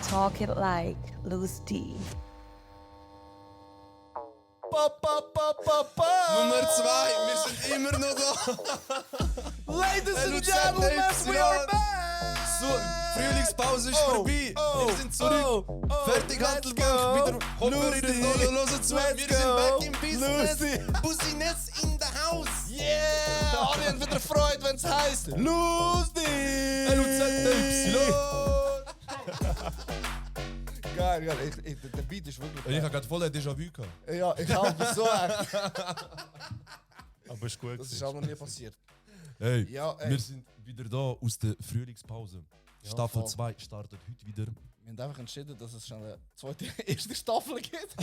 Talk it like Loose D. Nummer 2, wir sind immer noch da. Ladies and Gentlemen, we are back! So, Frühlingspause ist vorbei. Wir sind zurück. Fertig, Handelbank. Wieder Hopper in den Dolo, hören zu. Wir sind back im Business. Business in the house. Yeah! Alle haben wieder Freude, wenn es heisst Lustig! Geil, geil. Der Beat ist wirklich Ich habe gerade voll ein Déjà-vu gehabt. Ja, ich habe so echt. Aber ist gut. Das ist auch noch nie passiert. Hey, Ja, ey. wir sind wieder da aus der Frühlingspause. Ja, Staffel voll. 2 startet heute wieder. Wir haben einfach entschieden, dass es schon eine zweite, erste Staffel gibt.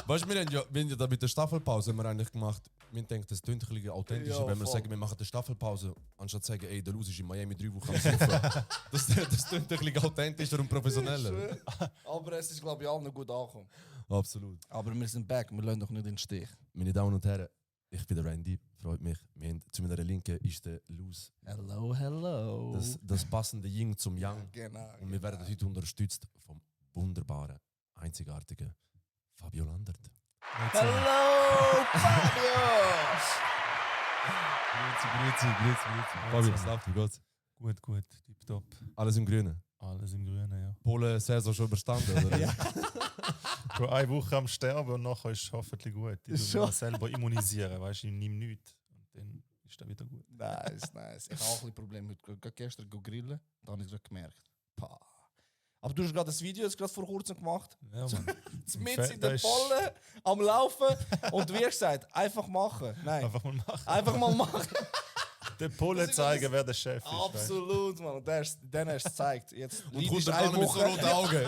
Weißt du, wir haben ja da mit der Staffelpause haben wir eigentlich gemacht, wir denken, das klingt ein bisschen authentischer, Ja, wenn wir voll. sagen, wir machen eine Staffelpause, anstatt zu sagen, ey, der Luz ist in Miami 3 Wochen am Saufen. das klingt ein bisschen authentischer und professioneller. Aber es ist, glaube ich, allen gut angekommen. Absolut. Aber wir sind back, wir lassen doch nicht in den Stich. Meine Damen und Herren, ich bin der Randy, freut mich. Wir haben, zu meiner Linken ist der Luz. Hello, hello. Das passende Yin zum Yang. Genau. Und wir werden heute unterstützt vom wunderbaren, einzigartigen Fabio Landert. Hello, Fabio! Grüezi. Fabio, was läuft? Wie geht's? Gut, tipptopp. Alles im Grünen. Alles im Grünen, ja. Polen-Saison schon überstanden, oder? Bro, eine Woche am Sterben und nachher ist es hoffentlich gut. Ich Ist muss schon. mich selber immunisieren, weißt du, ich nehme nichts. Und dann ist das wieder gut. Nice. Ich habe auch ein bisschen Probleme heute. Gerade gestern grillen, da habe ich es gemerkt. Pah. Aber du hast gerade das Video jetzt gerade vor kurzem gemacht. Ja, Mann. Mit in Da der ist- Pollen am Laufen. Und wie gesagt, einfach machen. Nein, Einfach mal machen. einfach mal machen. Den Polen zeigen, wer der Chef ist. weißt du. Absolut, Mann. Und dann hast du es gezeigt. Jetzt Und kommt er mit so roten Augen.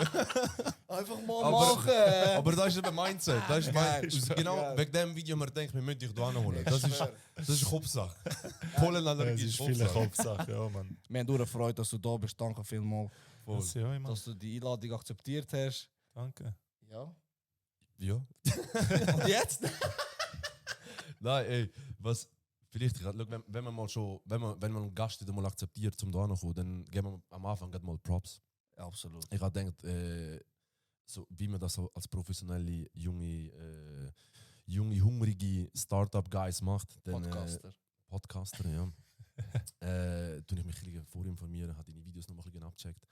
Einfach mal Aber- machen. Aber das ist eben Mindset. Das ist Geil. genau Geil. wegen dem Video, man denkt, wir müssen dich da holen. Das ist Kopfsache. Das Polenallergie ist ist viele Kopfsache. Kopfsache, ja, Mann. Wir haben nur Freude, dass du da bist. Danke vielmals, Voll. Das, ja, immer. dass du die Einladung akzeptiert hast. Danke. Ja. Ja. Und jetzt? Nein, ey, was... Vielleicht, schau, wenn man mal schon, wenn man einen Gast wieder mal akzeptiert, zum da kommen, dann geben wir am Anfang gerade mal Props. Absolut. Ich habe gedacht, so, wie man das so als professionelle, junge, hungrige Startup-Guys macht. Dann, Podcaster. Podcaster, ja. Tue ich mich ein bisschen vorinformieren, habe deine Videos noch mal ein bisschen abgecheckt.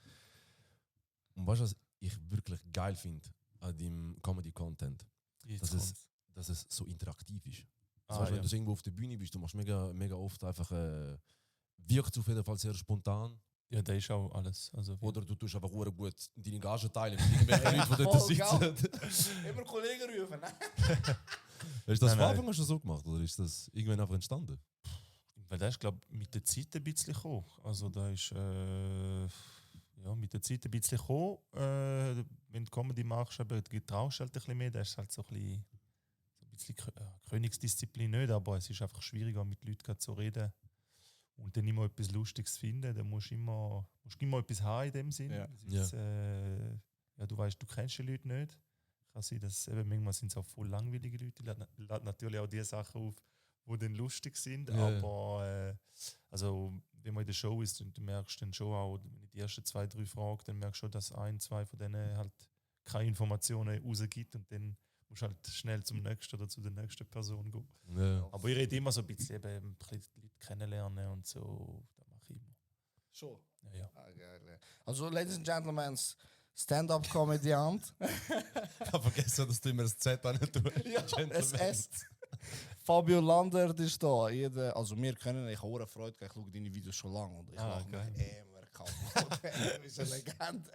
Und weißt du, was ich wirklich geil finde an deinem Comedy-Content? Jetzt Dass kommt's. dass es so interaktiv ist. Ah, Weißt, wenn ja. du irgendwo auf der Bühne bist, du machst mega oft einfach, wirkt auf jeden Fall sehr spontan. Ja, da ist auch alles. Also, Oder du tust einfach sehr gut deine Gage teilen mit irgendwelchen Leuten, die dort Voll, sitzen. Immer Kollegen rufen. Hast du das Nein, von nein. Anfang an schon so gemacht oder ist das irgendwann einfach entstanden? Weil das ist, glaube ich, mit der Zeit ein bisschen gekommen. Also da ist ja, mit der Zeit ein bisschen gekommen. Wenn du Comedy machst, aber du traust halt ein bisschen mehr, das ist halt so ein bisschen Königsdisziplin nicht, aber es ist einfach schwieriger, mit Leuten gerade zu reden und dann immer etwas Lustiges zu finden. Dann musst du immer etwas haben in dem Sinn. Ja. Es ist, ja, du weißt, du kennst die Leute nicht. Kann sein, dass eben manchmal sind es auch voll langweilige Leute. Die laden natürlich auch die Sachen auf, die dann lustig sind. Ja. Aber also, wenn man in der Show ist, und du merkst dann schon auch, wenn ich die ersten 2, 3 frage, dann merkst du schon, dass 1, 2 von denen halt keine Informationen rausgibt und dann musst du halt schnell zum nächsten oder zu der nächsten Person gehen. Ja. Aber ich rede immer so ein bisschen, eben, ein bisschen die Leute kennenlernen und so. Das mache ich immer. Schon. Ja. Ah, geil, ja. Also, Ladies and Gentlemen, Stand-up-Komödiant. Ich habe vergessen, dass du immer das Z an tust. SS. Fabio Landert ist da. Also, wir können, ich habe auch Freude, ich schaue deine Videos schon lange und ich Ah, mache geil. mich immer kaputt. Du bist eine Legende.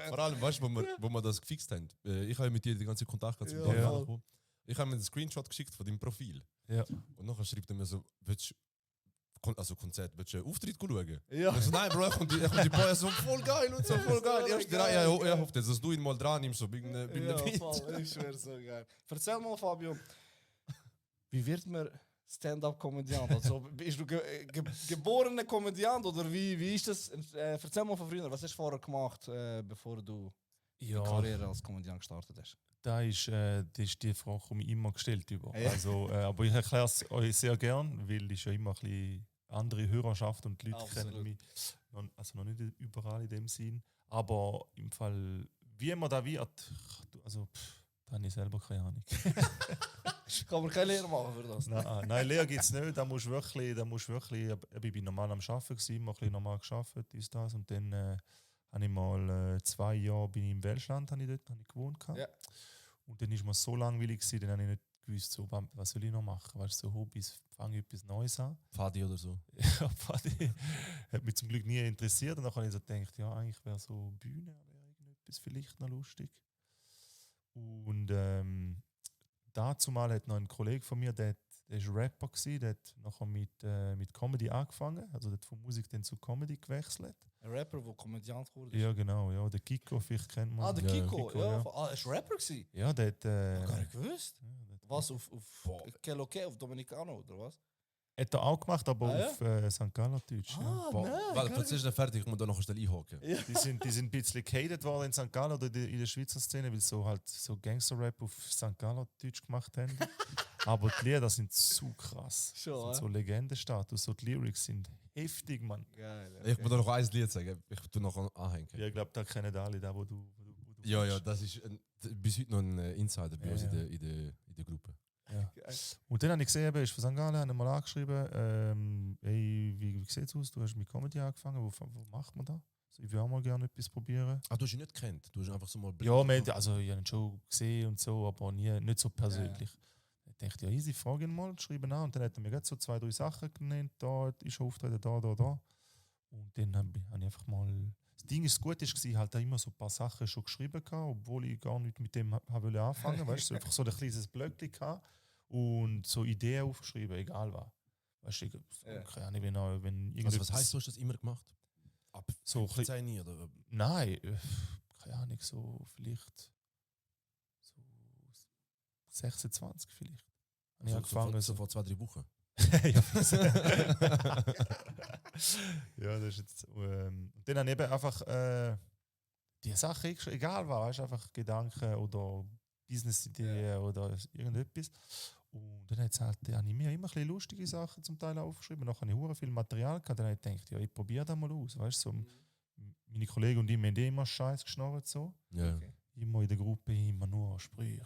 Vor allem, weißt du, wo wir das gefixt haben? Ich habe mit dir die ganze Kontakt gehabt zum Ja, Daniel voll. angekommen. Ich habe mir einen Screenshot geschickt von deinem Profil. Ja. Und nachher schreibt er mir so, willst du Konzert, willst du einen Auftritt schauen? Ja. Ich so, nein, Bro, er kommt die Boy so voll geil und so voll geil. Erste geil, Reihe, ja. er hofft jetzt, dass du ihn mal dran nimmst, so bei einem Beat. voll, ich schwöre so geil. Erzähl mal, Fabio, wie wird man Stand-up-Komödiant? Also, bist du geborener Komödiant oder wie ist das? Erzähl mal von früher, was hast du vorher gemacht, bevor du die Ja, Karriere als Komödiant gestartet hast? das ist die Frage, die mich immer gestellt über. Ja. Also, aber ich erkläre es euch sehr gern, weil ich schon immer ein bisschen andere Hörerschaft und die Leute Absolut. kennen mich also noch nicht überall in dem Sinn. Aber im Fall, wie man da wird, also da habe ich selber keine Ahnung. Kann man keine Lehre machen für das? Nein, Lehre gibt es nicht. Da musst du wirklich, ich bin normal am Arbeiten gewesen, immer ein bisschen normal gearbeitet, ist das. Und dann habe ich mal 2 Jahre bin ich im Welschland, habe ich gewohnt. Ja. Und dann war mir so langweilig gewesen, dann habe ich nicht gewusst, so, was soll ich noch machen? Weißt du, so Hobbys, fange etwas Neues an. Fadi oder so. Ja, Pfadi hat mich zum Glück nie interessiert. Und dann habe ich so gedacht, ja, eigentlich wäre so Bühne, wäre irgendetwas vielleicht noch lustig. Und dazu mal hat noch ein Kollege von mir, der war Rapper gewesen, der hat nachher mit Comedy angefangen, also der hat von Musik dann zu Comedy gewechselt. Ein Rapper, der Komödiant wurde. Ja, genau, ja, der Kiko, vielleicht kennt man. Ah, der Ja, Kiko, Kiko, ja. ja. Ah, er war Rapper gewesen? Ja, der hat. Gar nicht gewusst. Ja, der Was, auf Keloke, auf Dominicano, oder was? hat er auch gemacht, aber Ah, ja? auf St. Galler Deutsch. Ja. Boah, warte, gar erzählst du nicht fertig, ich muss da noch schnell einhaken. Ja. Die sind ein bisschen gehatet worden in St. Gallen oder in der Schweizer Szene, weil sie so halt so Gangster-Rap auf St. Gallen Deutsch gemacht haben. Aber die Lieder sind zu krass. Schon, Das sind ja? so Legendenstatus. So die Lyrics sind heftig, Mann. Geil. Ich muss da noch ein Lied sagen, ich tu noch anhängen. Ja, ich glaube, da kennen alle da, wo du Ja, ja, das ist bis heute noch ein Insider bei Ja, uns ja. in der Gruppe. Ja. Geil. Und dann habe ich gesehen, er ist von St. Gallen, habe mal angeschrieben, hey, wie sieht es aus? Du hast mit Comedy angefangen, wo macht man das? Also, ich will auch mal gerne etwas probieren. Ah, du hast ihn nicht gekannt, du hast ihn einfach so mal Ja, also ich habe ihn schon gesehen und so, aber nicht so persönlich. Ich dachte, ja, easy, frage ihn mal, schreibe an. Und dann hat er mir gerade so 2, 3 Sachen genannt, da ist er auftreten, da. Und dann habe ich einfach mal. Das Ding ist, gut war, halt da immer so ein paar Sachen schon geschrieben gehabt, obwohl ich gar nicht mit dem wollte anfangen. Weißt du, einfach so ein kleines Blöckchen gehabt und so Ideen aufgeschrieben, egal was. Weißt du, keine Ahnung, wenn Also was heisst, du hast das immer gemacht? Ab So 15 oder? Nein, keine Ahnung, so vielleicht so 26 vielleicht. Habe ich angefangen. So vor 2, 3 Wochen. ja, ja, das ist jetzt. Und dann habe ich eben einfach die Sache, egal was, weißt, einfach Gedanken oder Business-Ideen oder irgendetwas. Und dann habe ich mir immer ein bisschen lustige Sachen zum Teil aufgeschrieben. Dann habe ich hure viel Material gehabt. Dann habe ich gedacht, ja, ich probiere das mal aus. Weißt, so, meine Kollegen und ich haben immer Scheiß geschnurrt. So. Ja. Okay. Immer in der Gruppe, immer nur Sprüche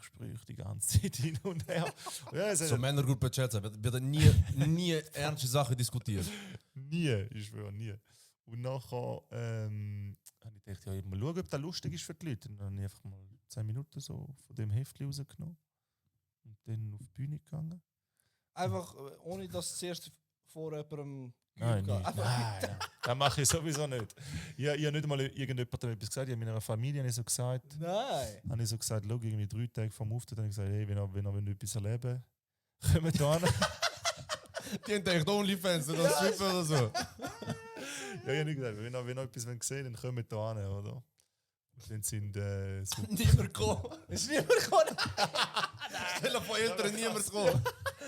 die ganze Zeit hin und her. Ja, es So hat- Männergruppe Chat wird nie ernste Sachen diskutiert. Nie, ich schwöre, nie. Und nachher habe ich gedacht, ja, mal schauen, ob das lustig ist für die Leute. Und dann habe ich einfach mal 10 Minuten so von dem Heftchen rausgenommen und dann auf die Bühne gegangen. Einfach, ohne dass zuerst vor jemandem Nein, geübt nicht. hast. Nein, das mache ich sowieso nicht. Ich habe nicht mal irgendjemandem etwas gesagt. Ich habe meiner Familie habe ich so gesagt, Nein. habe ich so gesagt, schau, irgendwie 3 Tage vor dem Auftritt, habe ich gesagt, hey, wenn ihr etwas erleben, kommt da hin. Die haben gedacht, Onlyfans oder Stripper oder so. Ja, ich habe nicht gesagt, wenn ihr etwas sehen wollt, dann kommt da hin, oder? Und dann sind so Niemand gekommen. Ist niemand gekommen? Stell von Eltern niemand gekommen.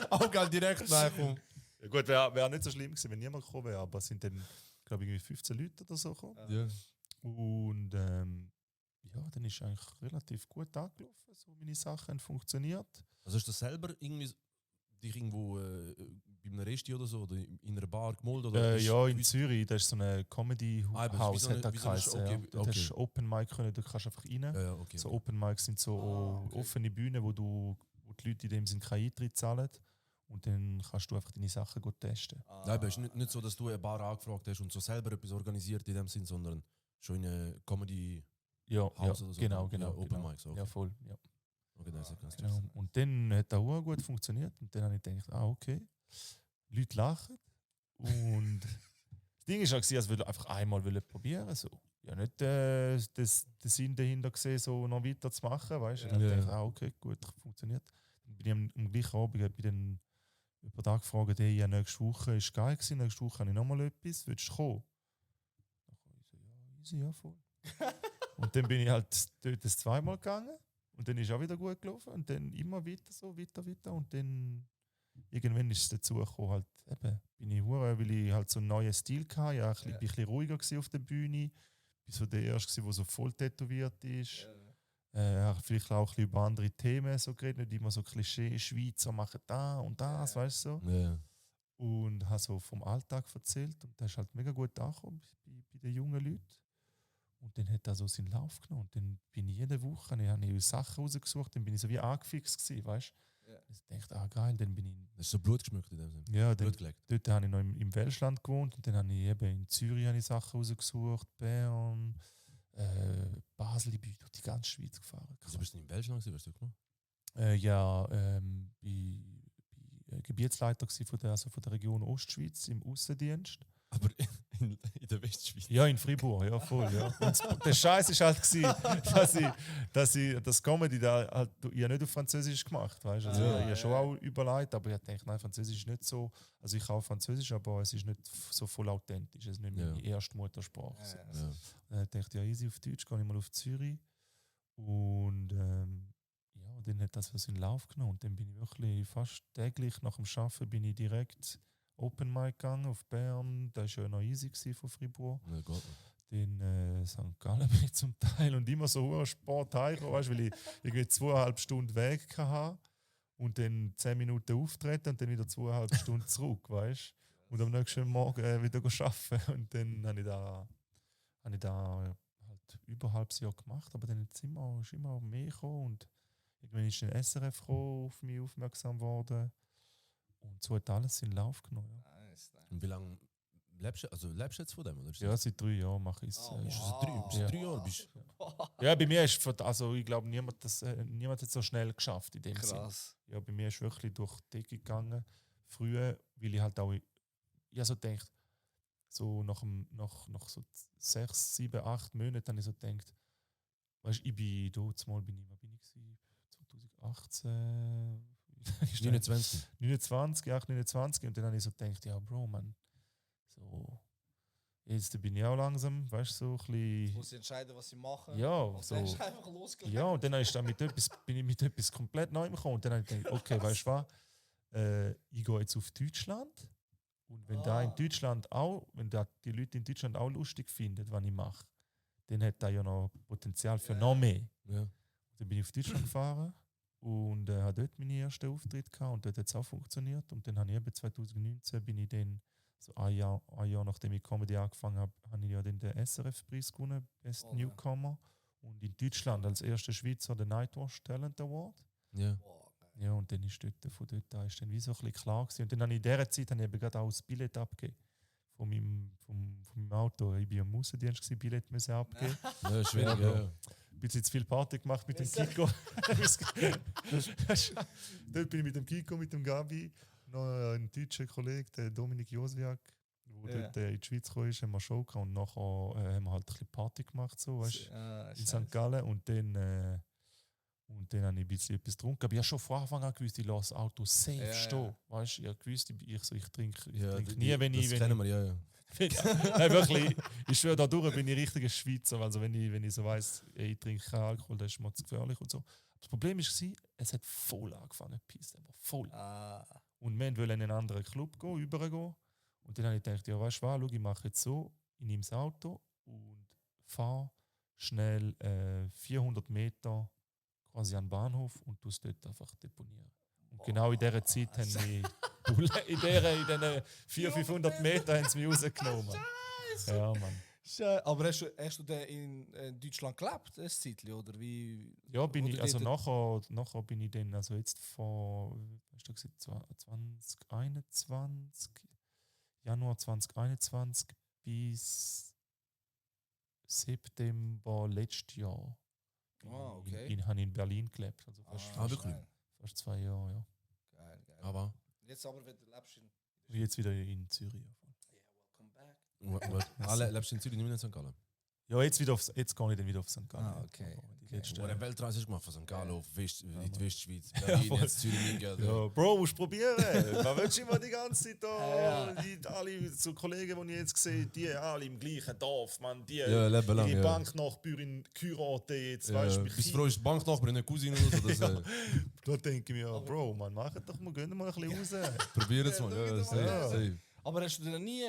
Auch geil direkt nachkommen. ja gut, wäre nicht so schlimm gewesen, wenn niemand gekommen wäre, aber es sind dann, glaube ich, 15 Leute oder so gekommen. Ja. Und ja, dann ist eigentlich relativ gut angelaufen. So meine Sachen haben funktioniert. Also hast du selber irgendwie dich irgendwo bei einem Resti oder so oder in einer Bar gemalt? Oder Ja, in Zürich, da ist so ein Comedy Ah, aber House, wie so eine- hat das wie so eine- geheißen. okay, Ja. Dort okay. hast du Open Mic können, du kannst einfach rein. Ja, okay. So Open Mics sind so okay. offene Bühnen, wo die Leute in dem Sinn keinen Eintritt zahlen. Und dann kannst du einfach deine Sachen gut testen. Nein, aber es ist nicht so, dass du eine Bar angefragt hast und so selber etwas organisiert in dem Sinn, sondern schon in eine Comedy Ja, House ja oder so. genau, Ja, genau. Open genau. Mics, okay. Ja, voll. Ja. Okay, das ist ganz Genau. Und dann hat das auch gut funktioniert. Und dann habe ich gedacht, okay, Leute lachen. Und das Ding ist auch, ich wollte einfach einmal probieren. So. Ja, nicht das Sinn dahinter gesehen, so noch weiter zu machen. Weißt? Und dann Ja. dachte ich, okay, gut, funktioniert. Dann bin ich am gleichen Abend habe ich dann jemand angefragt, hey, ja, nächste Woche ist geil gewesen, nächste Woche habe ich nochmal etwas, willst du kommen? Dann ich so, ja, easy, ja, voll. Und dann bin ich halt dort das zweimal gegangen. Und dann ist auch wieder gut gelaufen. Und dann immer weiter so, weiter. Und dann irgendwann ist es dazu gekommen, halt, eben, bin ich hure, weil ich halt so einen neuen Stil hatte. Ja, bin ein bisschen ruhiger gewesen auf der Bühne. Bin so der Erste, der so voll tätowiert ist. Vielleicht auch ein bisschen über andere Themen so geredet, nicht immer so Klischee, Schweizer machen da und das, weißt du so. Ja. und habe so vom Alltag erzählt und das ist halt mega gut angekommen bei den jungen Leuten. Und dann hat er so seinen Lauf genommen und dann bin ich jede Woche, habe ich Sachen rausgesucht, dann bin ich so wie angefixt gewesen, weißt du. Ja. Ich dachte, geil, dann bin ich... Das ist so Blut geschmückt in dem Sinne. Ja, dann, Blut gelegt. dort habe ich noch im Welschland gewohnt und dann habe ich eben in Zürich habe ich Sachen rausgesucht, Bern, Basel, ich bin durch die ganze Schweiz gefahren. Also bist du in Belgien gewesen, weißt du gemacht? Ja, bin Gebietsleiter gewesen von der Region Ostschweiz im Aussendienst. Aber in der Westschweiz. Ja, in Fribourg, ja, voll, ja. Und der Scheiß ist halt gewesen, dass ich das Comedy da halt, ich habe nicht auf Französisch gemacht, weißt du? Also, ich habe schon auch überlegt, aber ich dachte, nein, Französisch ist nicht so, also ich kann auch Französisch, aber es ist nicht so voll authentisch, es ist nicht meine erste Muttersprache. So. Ja. Dann dachte ich, ja, easy auf Deutsch, gehe ich mal auf Zürich. Und ja, dann hat das was in den Lauf genommen. Und dann bin ich wirklich fast täglich nach dem Arbeiten bin ich direkt Open Mic gegangen auf Bern. Das war ja noch easy von Fribourg. Ja, Gott. Dann St. Gallen bin ich zum Teil und immer so hoher Sport heimgekommen, weißt, weil ich irgendwie 2,5 Stunden Weg hatte und dann 10 Minuten auftreten und dann wieder 2,5 Stunden zurück, weißt. Und am nächsten Morgen wieder arbeiten. Und dann habe ich da halt über ein halbes Jahr gemacht, aber dann ist immer mehr gekommen und irgendwann ist ein SRF gekommen, auf mich aufmerksam worden und so hat alles in den Lauf genommen. Ja. Nice. Und wie lange lebst du jetzt von dem? Oder? ist Ja, seit 3 Jahren mache ich es. Oh, Ist wow. das 3 Jahre? Bist Ja, bei mir ist also ich glaube, niemand hat es so schnell geschafft in dem Sinne. Krass. Ja, bei mir ist wirklich durch die Decke gegangen. Früher, weil ich halt auch, ich so gedacht, so nach so 6, 7, 8 Monaten habe ich so gedacht, weißt du, ich bin dort mal, was bin ich gewesen? 2018, 29. 29 und dann habe ich so gedacht, ja Bro, man, so, jetzt bin ich auch langsam, weißt du, so ein Jetzt bisschen, muss ich entscheiden, was ich mache. ja, Und so. dann ist einfach losgelegt. Ja, und dann bin ich mit etwas komplett Neuem gekommen. Und dann habe ich gedacht, okay, weißt du was? Ich gehe jetzt auf Deutschland. Und wenn da in Deutschland auch, wenn da die Leute in Deutschland auch lustig finden, was ich mache, dann hat da ja noch Potenzial für noch mehr. Ja. Dann bin ich auf Deutschland gefahren und habe dort meine ersten Auftritte gehabt und dort hat es auch funktioniert. Und dann habe ich eben 2019 bin ich dann, so ein Jahr nachdem ich Comedy angefangen habe, habe ich ja dann den SRF-Preis gewonnen, Best Newcomer. Und in Deutschland als erster Schweizer den Nightwash Talent Award. Ja. Boah, geil. Ja, und dann ist von dort an ist dann wie so ein bisschen klar gewesen. Und dann habe ich in dieser Zeit eben gerade auch das Billett abgegeben. Von meinem Auto. Ich war am Aussendienst, Billett müssen abgeben. Ja, schwierig. Ja. Ein bisschen zu viel Party gemacht mit dem Kiko. Dort bin ich mit dem Kiko, mit dem Gabi, noch ein deutscher Kollege, der Dominik Joswiak, der dort in die Schweiz gekommen ist, haben wir Show gehabt und nachher haben wir halt ein bisschen Party gemacht, so, weißt, in St. Gallen. Und dann habe ich ein bisschen etwas getrunken. Aber ich habe schon von Anfang an gewusst, ich lasse das Auto safe stehen. Weißt, ich habe gewusst, ich trinke nie, wenn ich... Das kennen wir, ja. Nein, wirklich, ich schwöre, dadurch bin ich richtiger Schweizer. Also wenn ich so weiss, ich trinke keinen Alkohol, das ist mir zu gefährlich und so. Das Problem war, es hat voll angefangen zu pissen, aber voll. Und wir wollten in einen anderen Club gehen, übergehen. Und dann habe ich gedacht, ja weißt du was, schau, ich mache jetzt so, ich nehme das Auto und fahre schnell 400 Meter quasi an den Bahnhof und tue es dort einfach deponieren. Und genau in dieser Zeit haben wir in diesen 400-500 Metern haben sie mich rausgenommen. Ja, Mann. Aber hast du denn in Deutschland gelebt, ein Zeitchen, oder wie? Ja, bin oder ich, also dort- nachher bin ich dann, also jetzt von, hast du gesagt, 2021, Januar 2021 bis September letztes Jahr. Okay. Habe ich in Berlin gelebt. Also wirklich? fast 2 Jahre, ja. Geil, geil. Aber Jetzt aber, wenn du lebst in... Und jetzt wieder in Zürich. Welcome back. lebst du in Zürich, nicht mehr in St. Gallen? Ja, jetzt gehe ich dann wieder auf St. Gallen. Okay. Die letzte, Wo eine Weltreise hast du gemacht von St. Gallen auf in die Westschweiz. Ja, Berlin, voll. jetzt Zürich, ja, Bro, musst du probieren. Man willst immer die ganze Zeit da. Ja. Alle so Kollegen, die ich jetzt sehe, die alle im gleichen Dorf, man, die Ja, leben lang, ihre ja. Banknachbarin heiraten jetzt, weißt du, mit Bist du froh, ist die Banknachbarin eine Cousine oder so? Das, Da denke ich mir, ja, Bro, man, mach doch mal, gehen mal ein bisschen raus. probier es mal. Ja, safe. Aber hast du denn nie,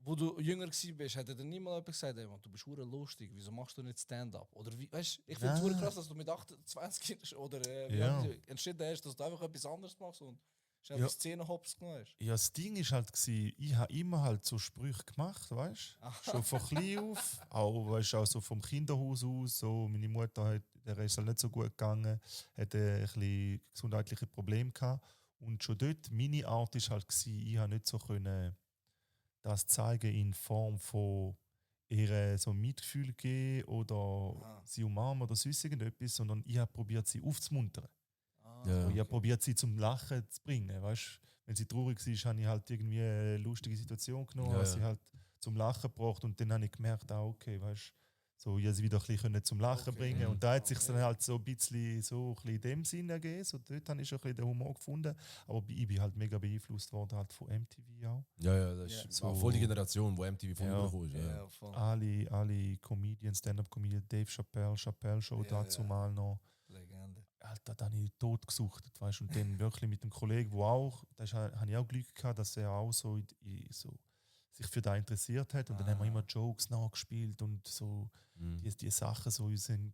wo du jünger warst, hat er dir nie mal jemand gesagt, hey, man, du bist hure lustig, wieso machst du nicht Stand-up? Oder wie, weißt, ich finde es hure krass, dass du mit 28 oder Ja. entschieden hast, dass du einfach etwas anderes machst und Schnell Ja. die Szene hops genommen hast. Ja, das Ding ist halt, ich habe immer halt so Sprüche gemacht, weißt du? Schon von klein auf. Auch, weißt, auch so vom Kinderhaus aus. So, meine Mutter hat, der ist halt nicht so gut gegangen, hatte ein bisschen gesundheitliche Probleme gehabt. Und schon dort, meine Art ist halt, ich habe nicht so können das zeigen in Form von ihr so Mitgefühl geben oder sie umarmen oder sonst irgendetwas, sondern ich habe probiert, sie aufzumuntern. Ja. Und ich habe probiert, sie zum Lachen zu bringen. Weißt? Wenn sie traurig war, habe ich halt irgendwie eine lustige Situation genommen, Ja, habe ja. sie halt zum Lachen gebracht und dann habe ich gemerkt, okay, weißt, so, ich habe sie wieder ein bisschen zum Lachen Okay. bringen. Mhm. Und da hat sich dann halt so ein bisschen in dem Sinn ergeben. So, dort habe ich schon ein bisschen den Humor gefunden. Aber ich bin halt mega beeinflusst worden halt von MTV auch. Ja, das ist Ja. auch voll die Generation, wo MTV von Ja. übergekommen ist. Ja. voll. Alle Comedians, Stand-Up-Comedian, Dave Chappelle Show Ja, dazu ja. mal noch. Legende. Alter, da habe ich tot gesucht, weißt? Und dann wirklich mit dem Kollegen, wo auch, habe ich auch Glück gehabt, dass er auch so, sich für das interessiert hat. Und dann haben wir immer Jokes nachgespielt und so Mhm. die Sachen, so uns haben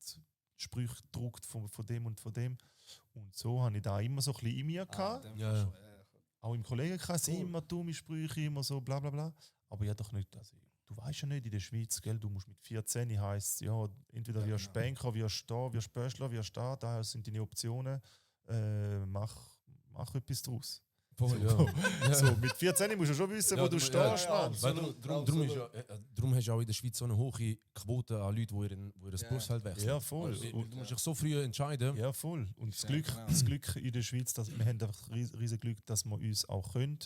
Sprüche gedruckt von dem und von dem. Und so habe ich da immer so ein bisschen in mir gehabt. Ja. Auch im Kollegenkreis Cool. immer dumme Sprüche, immer so bla bla bla. Aber ja doch nicht, also, du weißt ja nicht in der Schweiz, gell, du musst mit 14 heisst, ja, entweder Ja, wirst du genau. Banker, wirst du da, wirst du Böschler, wirst du da sind deine Optionen, mach etwas draus. Voll, ja. So, mit 14 musst du schon wissen, Ja, wo du du- stehst, ja, Mann. Weil Absolut, darum absolut. hast du auch in der Schweiz so eine hohe Quote an Leuten, die ihr Ja. Berufsfeld wechseln. Ja, voll. Weil Und- Du musst dich so früh entscheiden. Ja, voll. Und Ja, genau. das Glück in der Schweiz, dass wir haben einfach riesen Glück, dass wir uns auch können.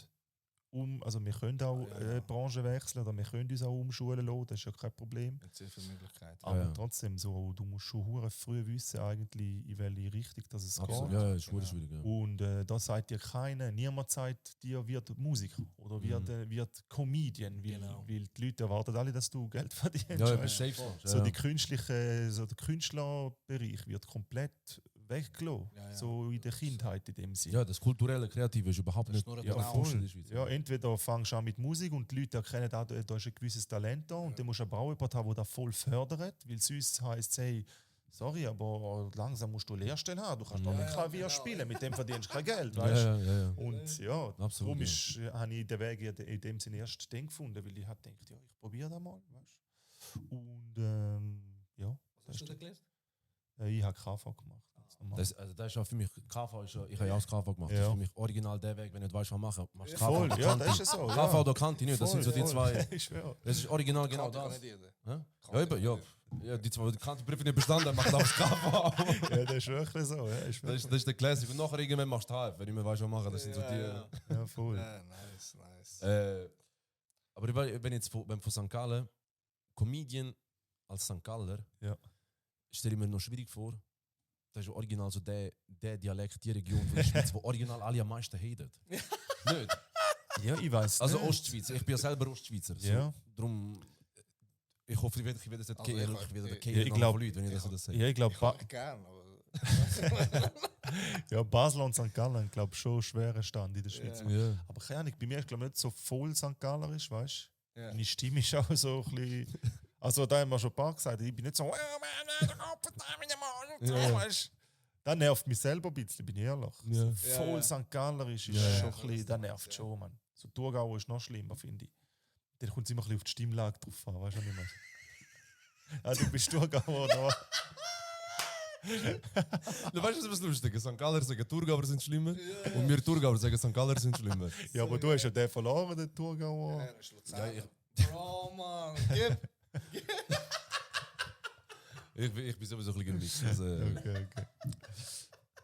Also wir können auch Ja, ja. Branchen wechseln oder wir können uns auch umschulen lassen, das ist ja kein Problem. Mit sehr vielen Möglichkeiten. Aber ja. trotzdem, so, du musst schon hure früh wissen, eigentlich, in welche Richtung dass es Absolut. geht. Ja, ist Genau. schwierig. Ja. Und da sagt dir keiner, niemand sagt dir, wird Musiker oder wird Comedian, weil, Genau. weil die Leute erwarten alle, dass du Geld verdienst. Ja, du weißt bist du? safe. So Ja. die der Künstlerbereich wird komplett weggelassen. Ja, ja. So in der Kindheit in dem Sinne. Ja, das kulturelle Kreative ist überhaupt Das ist nicht nur ein Ja, Genau. erforscht in voll. der Schweiz. Ja, entweder fängst du an mit Musik und die Leute erkennen, da ist ein gewisses Talent da und dann musst du aber auch jemanden haben, der das voll fördert, weil sonst heisst es, hey, sorry, aber langsam musst du eine Lehrstelle haben, du kannst doch Ja, nicht ja, Klavier genau. spielen, mit dem verdienst du kein Geld, Ja, weißt du? ja. Und ja, Absolut, darum habe ich den Weg in dem Sinne erst dann gefunden, weil ich habe gedacht, ja, ich probiere das mal, weißt du? Und ja, Was hast du da gelernt? ich habe KV gemacht. ganz normal. Das ist auch für mich, KV ist ja, ich habe ja auch das KV gemacht. Das Ja. ist für mich original der Weg, wenn du nicht weißt, was machen, machst du KV. Voll, oder ja, Kanti. das ist so. KV Ja. oder Kanti nicht, das sind so die Voll, zwei. Ich schwöre. Das ist original genau Kann das. nicht jeder. Ja, Kann ja, eben, ja. nicht Ja, die zwei Kanti-Prüfe nicht bestanden, macht auch das KV. Ja, das ist wirklich so. Ja, ist Das ist der Classic. Und nachher irgendwann machst du HF, wenn du nicht weißt, was machen. Das sind so die. Ja. ja, voll. Ja, nice. Aber wenn jetzt von St. Gallen, Comedian als St. Galler, Ja. stelle ich mir noch schwierig vor. Das ist original so der Dialekt, die Region von der Schweiz, wo original alle am meisten haten. Nicht? Ja, ich weiß. Also Ostschweiz. Ich bin ja selber Ostschweizer. So, Ja. Darum, ich hoffe, ich werde das nicht Also kehren. ich- Ich werde ich- kehren ich von glaub- Leuten, wenn ich das sage. Ja, ich glaube, Ich mag gern, aber. ja, Basel und St. Gallen, glaube schon schwerer Stand in der Schweiz. Ja. Ja. Aber keine Ahnung, bei mir ist glaube nicht so voll St. Gallerisch, weißt du? Ja. Meine Stimme ist auch so ein bisschen. Also, da haben wir schon ein paar gesagt, ich bin nicht so. Ja. Weißt du? Das nervt mich selber ein bisschen, bin ich ehrlich. Ja. So voll Ja, ja. St. Gallerisch ist Ja, ja. schon ein bisschen, das nervt Ja. schon, Mann. So Thurgau ist noch schlimmer, finde ich. Dann kommt es immer ein bisschen auf die Stimmlage drauf an, weißt du, was ich meine? Ja, du bist Thurgauer, oder? Du weißt, was lustig ist? St. Galler sagen, Thurgauer sind schlimmer. Und wir Thurgauer sagen, St. Galler sind schlimmer. Ja, aber du hast ja den verloren, den Thurgauer. Ja, das ist Luzern. Ja, ich- Oh Mann, gib! Ich bin sowieso ein bisschen gemischt. Also, Okay.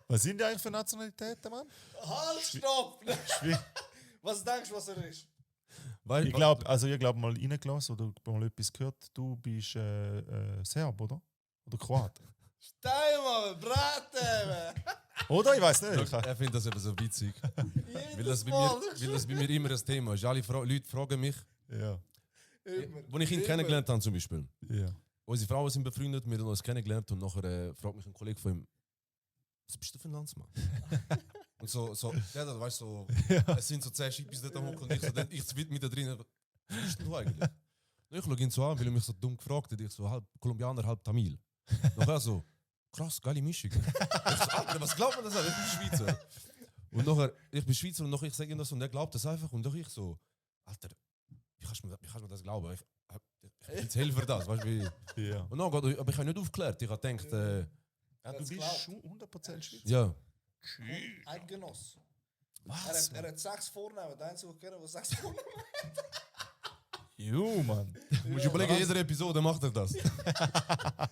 Was sind die eigentlich für Nationalitäten, Mann? Halt, stopp! Schwierig. Was denkst du, was er ist? weil, Ich glaube, mal reingelassen oder mal etwas gehört, du bist Serb, oder? Oder Kroat. Steimer, Braten! Oder? Ich weiß nicht. Er findet das eben so witzig. Weil Jedes das bei Mal. mir, weil das bei mir immer ein Thema ist. Alle Leute fragen mich, Ja. Immer. als ich ihn Immer. kennengelernt habe zum Beispiel. Ja. Unsere Frauen sind befreundet, wir haben uns kennengelernt und nachher fragt mich ein Kollege von ihm, was bist du für ein Landsmann? Und so, ja, das weißt du, so, es sind so 10 Schippis dort am Hocken und ich mit da drin, was bist denn du eigentlich? Und ich schaue ihn so an, weil er mich so dumm gefragt hat, ich so, halb Kolumbianer, halb Tamil. Nachher so, krass, geile Mischung. Ich so, Alter, was glaubt man das an? Ich bin Schweizer. Und nachher, ich bin Schweizer und nachher ich sage ihm das und er glaubt das einfach. Und doch ich so, Alter, wie kannst du mir das glauben? Ich bin jetzt Helfer das, weißt du wie? Ja. Und dann, aber ich habe nicht aufgeklärt. Ich habe gedacht, Ja, du Das bist glaubt. schon 100% Schweizer. ja. Ein Genoss. Was? Er hat 6 Vornamen. Der einzige, den ich kenne, der 6 Vornamen Jo, Mann. Du musst überlegen, jede Episode macht er das. hat.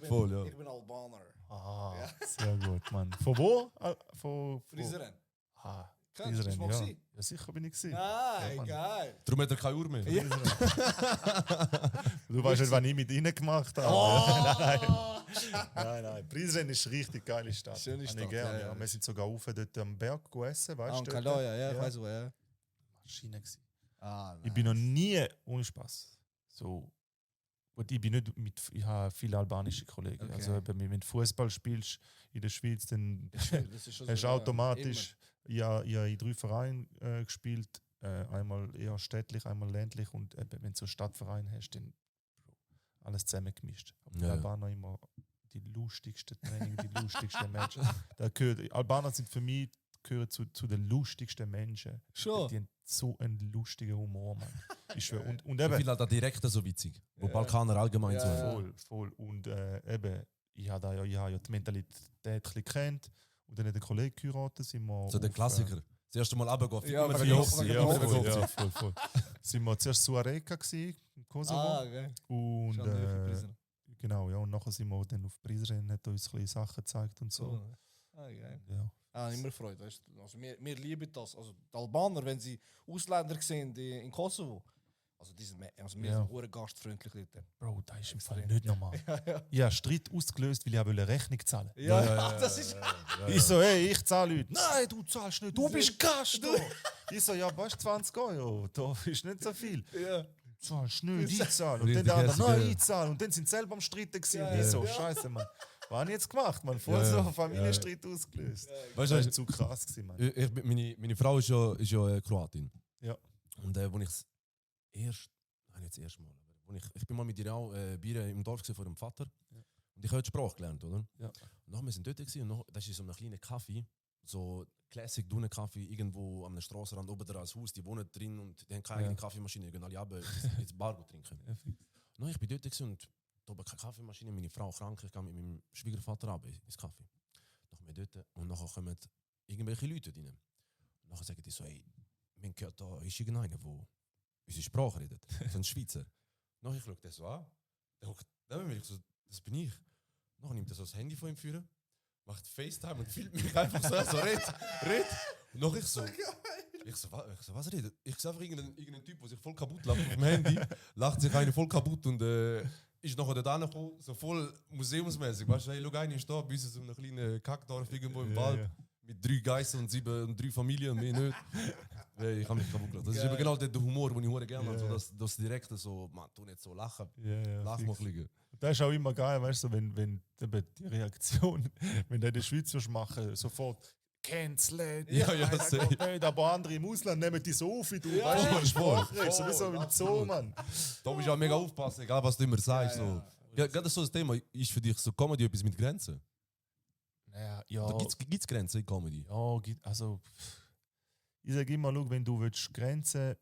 Voll, ja. Ich bin Albaner. Ah, Ja. sehr gut, Mann. Von wo? Von Frieseren. Ah, Kennst du, bist du mal ja. gewesen? Ja, sicher bin ich gewesen. Nein, Mann. geil. Darum hat er keine Uhr mehr. Du weißt nicht, wann ich mit ihnen gemacht habe. Oh! Nein. Prizren ist eine richtig geile Stadt. Schöne Habe Stadt, ich gerne, ja, ja. Wir sind sogar rauf dort am Berg gegessen, weißt du? dort? Kaloja, ja, ich weiß wo, ja. Maschine gewesen. Ah, Ich bin noch nie, ohne Spaß, so. Und ich bin nicht mit, ich habe viele albanische Kollegen. Okay. Also eben, wenn du Fußball spielst in der Schweiz, dann Das ist schon hast du ja, automatisch, ich habe in 3 Vereinen gespielt, einmal eher städtlich, einmal ländlich und wenn du so einen Stadtverein hast, dann alles zusammengemischt. Aber die Ja. Albaner immer die lustigsten Training, die lustigsten Menschen. Albaner sind für mich gehören zu den lustigsten Menschen. Schon. Die haben so einen lustigen Humor, Mann. Ich schwöre. Und Ich eben, finde halt da direkt so witzig. Wo Ja. Balkaner allgemein so Ja. haben. voll. Und eben, ich habe ja die Mentalität ein bisschen gekannt. Und dann hat der Kollege geheiratet, sind wir So der auf, Klassiker. Das erste Mal runtergehen. Ja, immer wegen viel der Hochzeit. Hochzeit. Ja, Immer voll, viel ja, Hochzeit. voll. Sind wir zuerst zu Areka gewesen, im Kosovo. Ah, geil. Und Schon für Prisoner. genau, ja. Und nachher sind wir dann auf Prizren, hat uns ein bisschen Sachen gezeigt und so. So. Ah, geil. Ja. Ah, immer Freude. Weißt du? Also wir lieben das. Also die Albaner, wenn sie Ausländer sehen in Kosovo, also die sind also wir Ja. sind hure gastfreundlich dort. Bro, das ist im Fall nicht normal. Ja. Ich habe Streit ausgelöst, weil ich eine Rechnung zahlen wollte. Ja, das ist. Ich so, hey, ich zahle Leute. Nein, du zahlst nicht, du bist Gast. Du. Ich so, ja, was 20 Euro, da ist nicht so viel. Ja. Du zahlst nicht, ich zahle. Und dann Richtig der andere, hässlich, nein, ja. ich zahle. Und dann sind sie selber am Streiten gewesen. Ja, Und ich so, ja. scheiße, Mann. Was habe ich jetzt gemacht, man? Voll Ja, so ja. einen Familienstreit ausgelöst. Weißt Das du, war zu krass gewesen, Mann. meine Frau ist ja Kroatin. Ja. Und wo ich jetzt erst mal, aber ich bin mal mit ihr auch Bier im Dorf gewesen, vor dem Vater. Ja. Und ich habe die Sprache gelernt, oder? Ja. Und dann wir sind dort gewesen, und noch, das ist in so einem kleinen Kaffee, so Classic Dunen-Kaffee, irgendwo am Strassenrand oben da als Haus, die wohnen drin und die haben keine Ja. eigene Kaffeemaschine, die gehen alle runter ins Bar trinken. Ja, fix. Und ich bin dort gewesen und da oben keine Kaffeemaschine, meine Frau krank, ich gehe mit meinem Schwiegervater runter ins Kaffee. Dann wir dort und nachher kommen irgendwelche Leute rein. Und nachher sagen die so, ey, wir haben gehört, da ist irgendeiner, der unsere Sprache redet, so ein Schweizer. Nachher ich schaue den so an, der guckt neben mir, ich so, das bin ich. Nachher nimmt er so das Handy von ihm führen, macht FaceTime und filmt mich einfach so red. Und nachher ich so, was redet? Ich sehe einfach irgendeinen Typ, der sich voll kaputt lacht auf dem Handy, lacht sich einer voll kaputt und ist nachher dort angekommen, so voll museumsmäßig. Weißt du, hey, schau, einer ist da, bei uns in so einem kleinen Kackdorf irgendwo im Ja, Wald. ja. Mit 3 Geistern und 3 Familien und mehr nicht. Hey, ich habe mich kaputt gelacht. Das ist eben genau der Humor, den ich hure gerne habe. Ja. So, das Direkte, so, man, tu nicht so lachen. Ja, Lach fix. mal ein bisschen. Das ist auch immer geil, weißt du, wenn eben die Reaktion, wenn du in der Schweiz würdest machen, sofort cancelled. Ja, nein, das safe. geht nicht, aber andere im Ausland nehmen die so auf, wie du Ja, weißt, voll, wie du Sprache voll, redest, sowieso voll, im Zoo, Mann. Da musst du auch mega aufpassen, egal was du immer sagst. Ja, So. ja. Ja, gerade so das Thema, ist für dich so Comedy etwas mit Grenzen? Ja, Oder gibt's Grenzen in Comedy? also ich sage immer, schau, wenn du willst Grenzen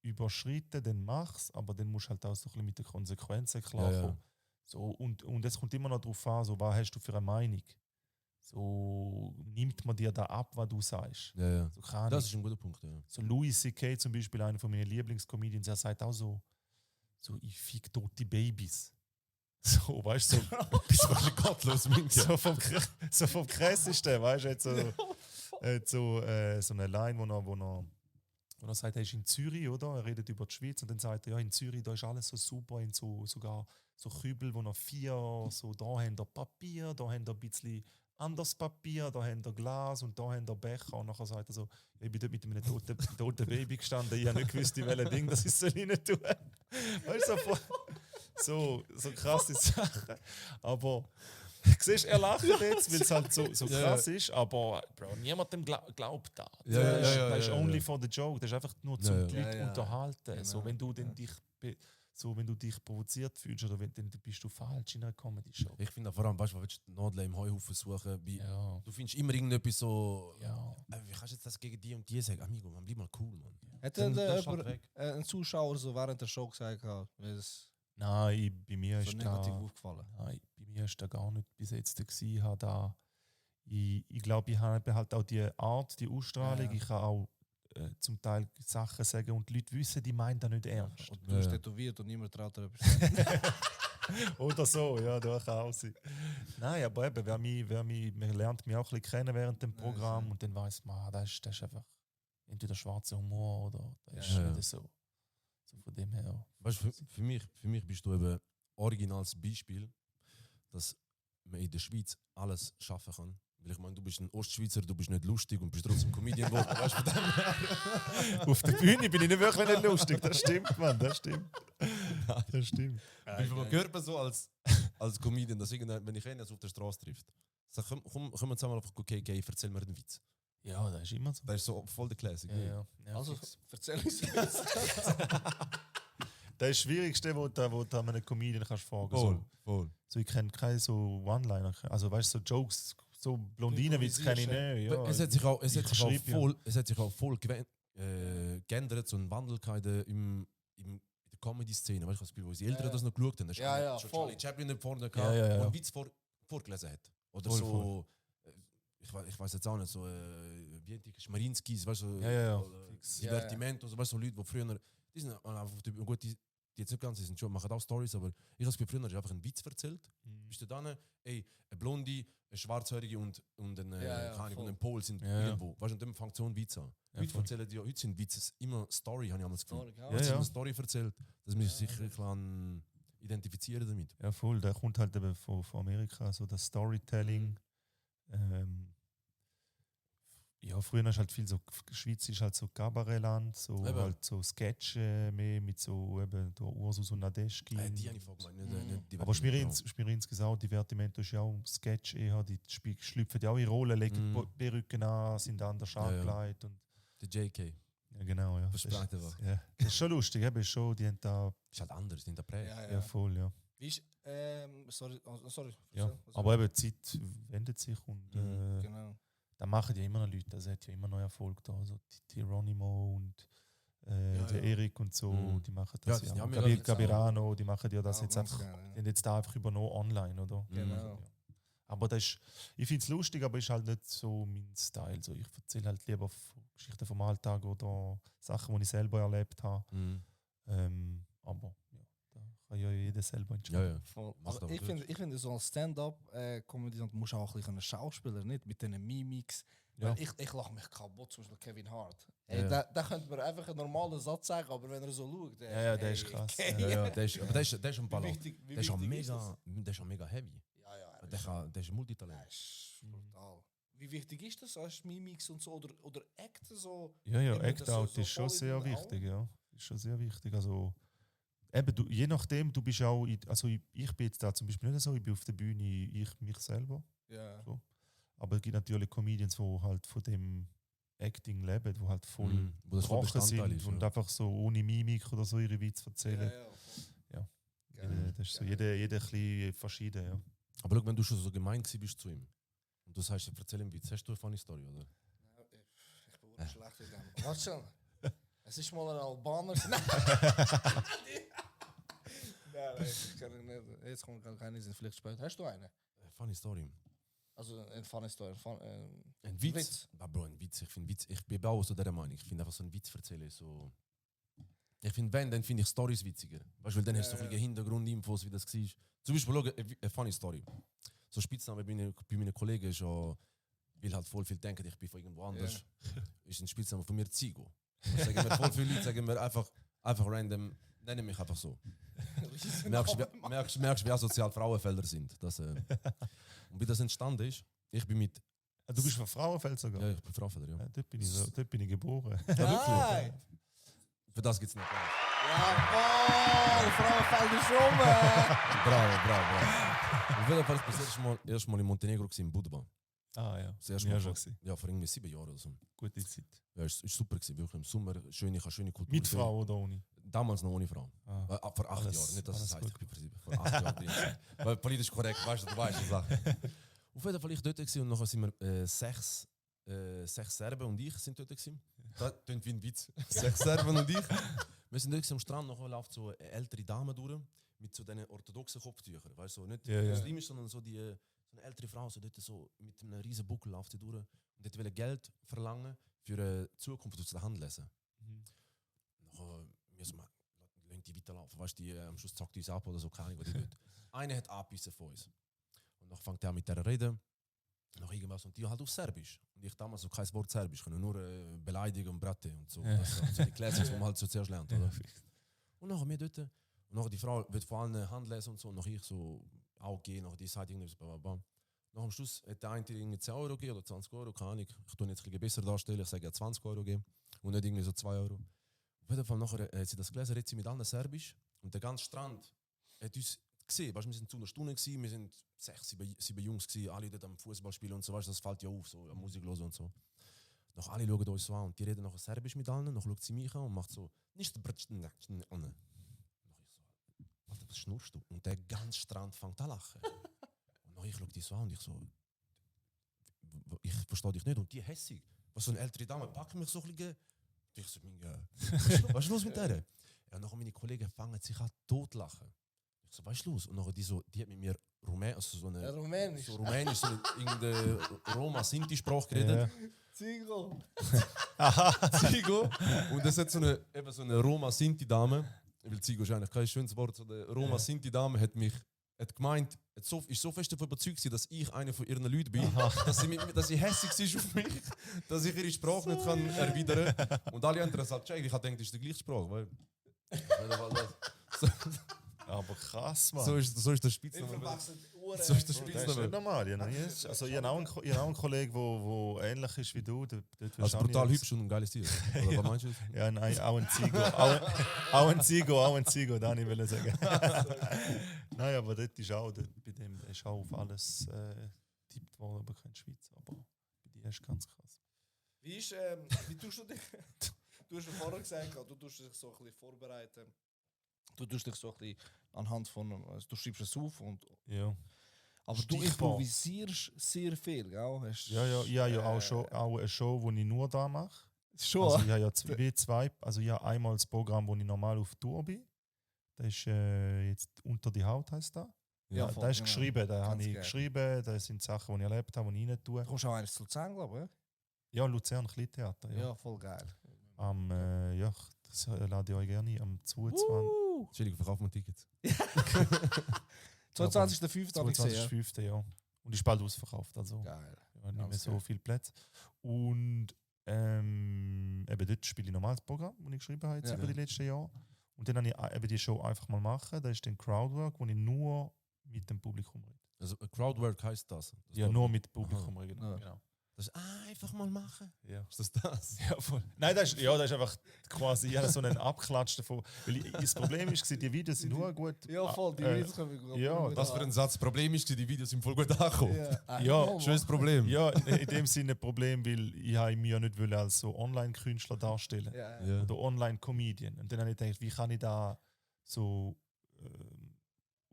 überschreiten, dann mach's, aber dann musst du halt auch so ein bisschen mit den Konsequenzen klarkommen. Ja. So, und es kommt immer noch darauf an, so, was hast du für eine Meinung? So nimmt man dir da ab, was du sagst. Ja, ja. So, keine Ahnung. Das ist ein guter Punkt, ja. So Louis C.K. zum Beispiel, einer von meinen Lieblingscomedians, er sagt auch so ich fick tote Babys. So, weißt du, so, Bist du ein gottlos, Minke? so vom Krassesten, weißt du, so eine Line, wo er sagt, er ist in Zürich, oder? Er redet über die Schweiz und dann sagt er, ja, in Zürich, da ist alles so super, in sogar so Kübel, wo noch 4, so da haben wir Papier, da haben wir ein bisschen anderes Papier, da haben wir Glas und da haben wir Becher. Und nachher sagt er so, ich bin dort mit einem toten Baby gestanden, ich habe nicht gewusst, in welchem Ding das ist rein tun. Weißt du, so krasse Sachen. Aber siehst, er lacht jetzt, weil es halt so Ja, krass ist, aber Bro, niemandem glaubt das. Ja, Das ist ja, das ist ja, only ja. for the joke, das ist einfach nur zum Ja, die ja. Leute Ja, ja. unterhalten. Genau. So, wenn du dann dich so, wenn du dich provoziert fühlst oder wenn, dann bist du falsch in einer Comedy-Show. Ich finde vor allem, weißt du, willst du Nadeln im Heuhaufen suchen? Wie, Ja. Du findest immer irgendetwas so. Ja. Wie kannst du jetzt das gegen die und die sagen? Amigo, man, bleib mal cool, Mann. Hat Dann- denn dann schalt weg. ein Zuschauer so während der Show gesagt, weil es Nein, bei mir so ist negativ da, aufgefallen? nein, bei mir ist da gar nicht bis jetzt gewesen. Ich glaube, ich habe eben halt auch die Art, die Ausstrahlung. Ja. Ich kann auch zum Teil Sachen sagen und die Leute wissen, die meinen das nicht ernst. Und du bist Ja. tätowiert und niemand traut dir etwas. Oder so, ja, das kann auch sein. Nein, aber eben, man lernt mich auch ein bisschen kennen während dem Programm und dann weiss man, das ist einfach entweder schwarzer Humor oder das ist Ja. nicht so. So von dem her. Weißt du, für mich bist du eben originales Beispiel, dass man in der Schweiz alles schaffen kann. Weil ich meine, du bist ein Ostschweizer, du bist nicht lustig und bist trotzdem Comedian geworden. Weißt du, von dem her. Auf der Bühne bin ich nicht wirklich nicht lustig, das stimmt, Mann, das stimmt. Das stimmt. Man hört man so als Comedian, dass wenn ich einen jetzt auf der Straße trifft, sag, komm wir zusammen auf KK, erzähl mir den Witz. Ja, das ist immer so. Das ist so voll der Classic. Ja, ja. Ja, Also, fix. erzähl uns jetzt. Das ist das Schwierigste, wo du einem Comedian kannst fragen. Voll, voll. So, ich kenne keine so One-Liner. Also weißt du, so Jokes, so Blondinenwitz kenne ich nicht. Ja. Es hat sich auch, schreibe, es hat sich auch voll geändert, so ein Wandel gehabt in der Comedy-Szene. Weißt du, das Gefühl, wo unsere Eltern Ja. das noch geschaut haben, da ist Ja, ja, schon voll. Charlie Chaplin da vorne gehabt, Ja, ja, ja. der einen Witz vorgelesen hat. Oder Voll, so, ich weiß jetzt auch nicht, so wie die Schmarinskis, weißt du, Ja, ja, ja. oder Fix. Divertimento, so, weißt du, so Leute, die früher, die sind einfach, gut, die jetzt nicht ganz, die sind schon, machen auch Stories, aber ich habe das Gefühl, früher hast du einfach einen Witz erzählt. Mhm. Bist du dann, ey, eine Blonde, eine Schwarzhörige und ein, Ja, ja, keine Ahnung, voll. und ein Pol sind Ja, ja. irgendwo. Weißt du, und dann fängt so ein Witz an. Ja, Heute voll. erzählen die, heute sind Witze immer Story, habe ich einmal das Gefühl. Ja, Ja, Sie ja. haben eine Story erzählt, dass man sich Ja, sicher kann identifizieren damit. Ja, voll. Der kommt halt eben von Amerika, so das Storytelling. Ja, früher ist halt viel so, Schweiz ist halt so Kabarettland, so Eben. halt so Sketch mehr mit so eben der Ursus und Nadeschkin. Die habe ich vorgemeint, nicht, Mhm. nicht Aber Divertimento. Schmirinskis auch, Divertimento ist ja auch Sketch eher, die schlüpfen ja auch in Rollen, legen Mhm. Perücken an, sind anders Ja, ja. angekleidet und Der JK. ja genau, ja. Versprecht einfach. Ja, das ist schon lustig, eben schon, die haben da, Ist halt anders, in der Prä. Ja, ja, ja. voll, ja. Wie ist, sorry. Ja, erzähl, was- aber eben die Zeit wendet sich und Genau. da machen ja immer noch Leute, das hat ja immer noch Erfolg da, also Geronimo und Ja, der ja. Erik und so, Mhm. die machen Ja, das die ja. haben Gabi- jetzt auch- Gabirano, die machen ja das Ja, jetzt ganz einfach, gerne, ja. die haben jetzt da einfach übernommen online, oder? Genau. Ja. Aber das ist, ich finde es lustig, aber ist halt nicht so mein Style. So, ich erzähle halt lieber Geschichten vom Alltag oder Sachen, die ich selber erlebt habe. Mhm. Aber ja, da kann ja jeder selber Ja, entscheiden. ja. Voll. Macht Aber aber ich gut. finde, so als Stand-up-Komödiant musst du auch ein bisschen Schauspieler, nicht? Mit diesen Mimics. Ja. Weil ich lache mich kaputt, zum Beispiel Kevin Hart. Ja. Ey, da könnte man einfach einen normalen Satz sagen, aber wenn er so schaut. Ja, der ist krass. Okay. Ja, ja, der ist, aber der ist ein Wie Ballon. wichtig, wie Der ist auch wichtig ist mega, der ist auch mega heavy. das? Ja, ja. Der ist ein Multitalent. Das ist brutal. Wie wichtig ist das? Hast du Mimics und so? Oder Acten so? Ja, ja, Nimmt man das Act-Out so ist schon voll in sehr den wichtig, ja. Ist schon sehr wichtig. Also, eben, je nachdem, du bist auch, also ich bin jetzt da zum Beispiel nicht so, ich bin auf der Bühne, ich mich selber. Ja. Aber es gibt natürlich Comedians, die halt von dem Acting leben, die halt voll Mhm. Wo das voll trocken Bestandteil sind ist. und Ja. einfach so ohne Mimik oder so ihre Witze erzählen. Ja. Das ist so jeder ein bisschen verschieden, ja. Aber schau, wenn du schon so gemein bist zu ihm und du sagst, erzähl ihm Witz, hast du eine funny Story, oder? Ich bin wirklich schlecht in dem. Warte schon. Es ist mal ein Albaner. Nein, ich kann nicht. Jetzt kommt gar keine Sinn, vielleicht später. Hast du eine? Funny Story. Also ein funny Story. Ein Witz? Witz? Ah, Bro, ein Witz. Ich finde Witz, ich bin auch so der Meinung. Ich finde einfach so einen Witz erzählen so. Ich finde, dann finde ich Stories witziger. Weißt du, weil dann hast du so viele Hintergrundinfos, wie das war. Zum Beispiel, schau, eine funny Story. So Spitzname bei meinen Kollegen ist ja, weil halt voll viel denken, ich bin von irgendwo anders, ist ein Spitzname von mir Zigo. Das sagen mir voll viele Leute, sagen mir einfach random, nennen mich einfach so. Merkst du, wie asozial Frauenfelder sind. Das, und wie das entstanden ist, ich bin mit. Du bist von Frauenfeld sogar? Ja, ich bin Frauenfelder, ja. Ja, dort bin ich geboren. Nein! Für das gibt es nicht. Jawohl! Frauenfeld ist rum! Bravo. Auf jeden Fall war ich das erste Mal in Montenegro gewesen, in Budva. Ah ja, Das erste ja, Mal schon vor, gewesen. ja, vor irgendwie 7 Jahren oder so. Gute Zeit. Ja, es war super gewesen, wirklich im Sommer, schöne Kultur. Mit Frau oder ohne? Damals noch ohne Frau. Vor 8 Alles- Jahren, nicht dass es alles heißt, ich bin versieben. Vor 8 Jahren. Weil politisch korrekt, weißt du weißt die Sache. Auf jeden Fall ich dort gewesen, und nachher sind wir 6 Serben und ich sind dort gewesen. Das klingt wie ein Witz. 6 Serben und ich. Wir sind dort am Strand, nachher läuft so eine ältere Dame durch mit so diesen orthodoxen Kopftüchern. Weißt du, so nicht Ja, ja. muslimisch, sondern so so eine ältere Frau, so dort so mit einem riesen Buckel läuft sie durch und dort will Geld verlangen für eine Zukunft aus der Hand lesen. Nachher müssen wir lassen die weiterlaufen. Weißt du, am Schluss zackt die uns ab oder so, keine Ahnung, was die tut. Einer hat abgebissen von uns. Und dann fängt er an mit der reden. Noch irgendwas und die halt auf Serbisch. Und ich damals so kein Wort Serbisch, können nur beleidigen und Bratte und so. Ja. Das sind so die Classics, die man halt so zuerst lernt. Oder? Und nachher wir dort. Und nachher die Frau wird vor allem Hand lesen und so. Und nachher ich so auch gehen, nachher die Seite irgendwie so bam. Nach am Schluss hat der eine irgendwie 10 Euro gegeben oder 20 Euro, keine Ahnung. Ich tue jetzt ein bisschen besser darstellen, ich sage ja 20 Euro geben und nicht irgendwie so 2 Euro. Auf jeden Fall nachher hat sie das gelesen, redet sie mit allen Serbisch und der ganze Strand hat uns gesehen. Weißt, wir sind zu einer Stunde gewesen, wir sind 6, 7 Jungs gewesen, alle dort am Fußball spielen und so, weißt, das fällt ja auf, so ja, Musik hören und so. Noch alle schauen uns so an und die reden nachher Serbisch mit allen, dann schaut sie mich an und macht so, nicht an. Und ich so, Alter, was schnurst du? Und der ganze Strand fängt an lachen. Und dann ich schaue die so an und ich so, ich verstehe dich nicht. Und die hässig, was so eine ältere Dame, packt mich so ein bisschen. Und ich so, was ist los mit der? Ja, und nachher meine Kollegen fangen sich an totlachen. Ich so, was ist los? Und nachher die hat mit mir Rumänisch, Rumänisch. so irgendeine Roma-Sinti-Sprache geredet. Zigo. Zigo. Und das hat so eine Roma-Sinti-Dame, weil Zigo ist eigentlich kein schönes Wort, so eine Roma-Sinti-Dame hat gemeint, ist so fest davon überzeugt gewesen, dass ich einer von ihren Leuten bin, dass sie hässlich ist auf mich, dass ich ihre Sprache nicht kann erwidern kann. Und alle anderen sagen, ich habe gedacht, das ist die gleiche Sprache. Weil Aber krass, Mann. so ist der Spitzname. So ist der Das ist nicht Spitzname. normal. Ich habe auch einen Kollegen, der ähnlich ist wie du. Also brutal hübsch und ein geiles Tier. Oder was meinst du? Ja, nein, auch ein Zigo. Auch ein Zigo, das wollte ich sagen. Nein, aber dort ist auch, bei dem der ist auch auf alles tippt worden, aber kein Schweiz. Aber bei dir ist ganz krass. Wie tust du dich? Du hast ja vorher gesagt, du tust dich so ein bisschen vorbereiten. Du tust dich so ein bisschen anhand von, also du schreibst es auf und. Ja. Aber du Stichwort. improvisierst sehr viel, gell? Ja, auch eine Show, die ich nur da mache. Schon. Also ich habe ja zwei, also ich habe einmal das Programm, wo ich normal auf Tour bin. Das ist jetzt Unter die Haut heisst das. Ja, Ja, voll, das ist genau. geschrieben, da Ganz habe ich geil. geschrieben, das sind Sachen, die ich erlebt habe, die ich rein tue. Du kommst auch eines zu Luzern, glaube ich. Ja, Luzern Kleintheater. Ja. Ja. Ja, voll geil. Das lade ich euch gerne ein. Am 22. Entschuldigung, verkaufen wir Tickets. 22.05. habe ich gesehen. 22.05. Ja. Und ist bald ausverkauft, also Ja. Geil. ja, nicht mehr Ganz so geil. viele Plätze. Und eben dort spiele ich normales Programm, das ich geschrieben habe jetzt Ja. über die letzten Jahre. Und dann habe ich eben die Show einfach mal machen. Das ist dann Crowdwork, wo ich nur mit dem Publikum rede. Also Crowdwork heisst das. Ja, nur mit dem Publikum reden. Ja. Genau. Das ist einfach mal machen. Ja. Ist das? Ja, voll. Nein, das ist einfach quasi so ein Abklatsch davon. Weil das Problem ist, die Videos sind nur gut. Ja, voll. Die Videos können wir gut. ja, Was für ein Satz. Problem ist, die Videos sind voll gut angekommen. Ja, Schönes Problem. Ja, in dem Sinne ein Problem, weil ich mich ja nicht will als so Online-Künstler darstellen Ja. Ja. oder Online-Comedian. Und dann habe ich gedacht, wie kann ich da so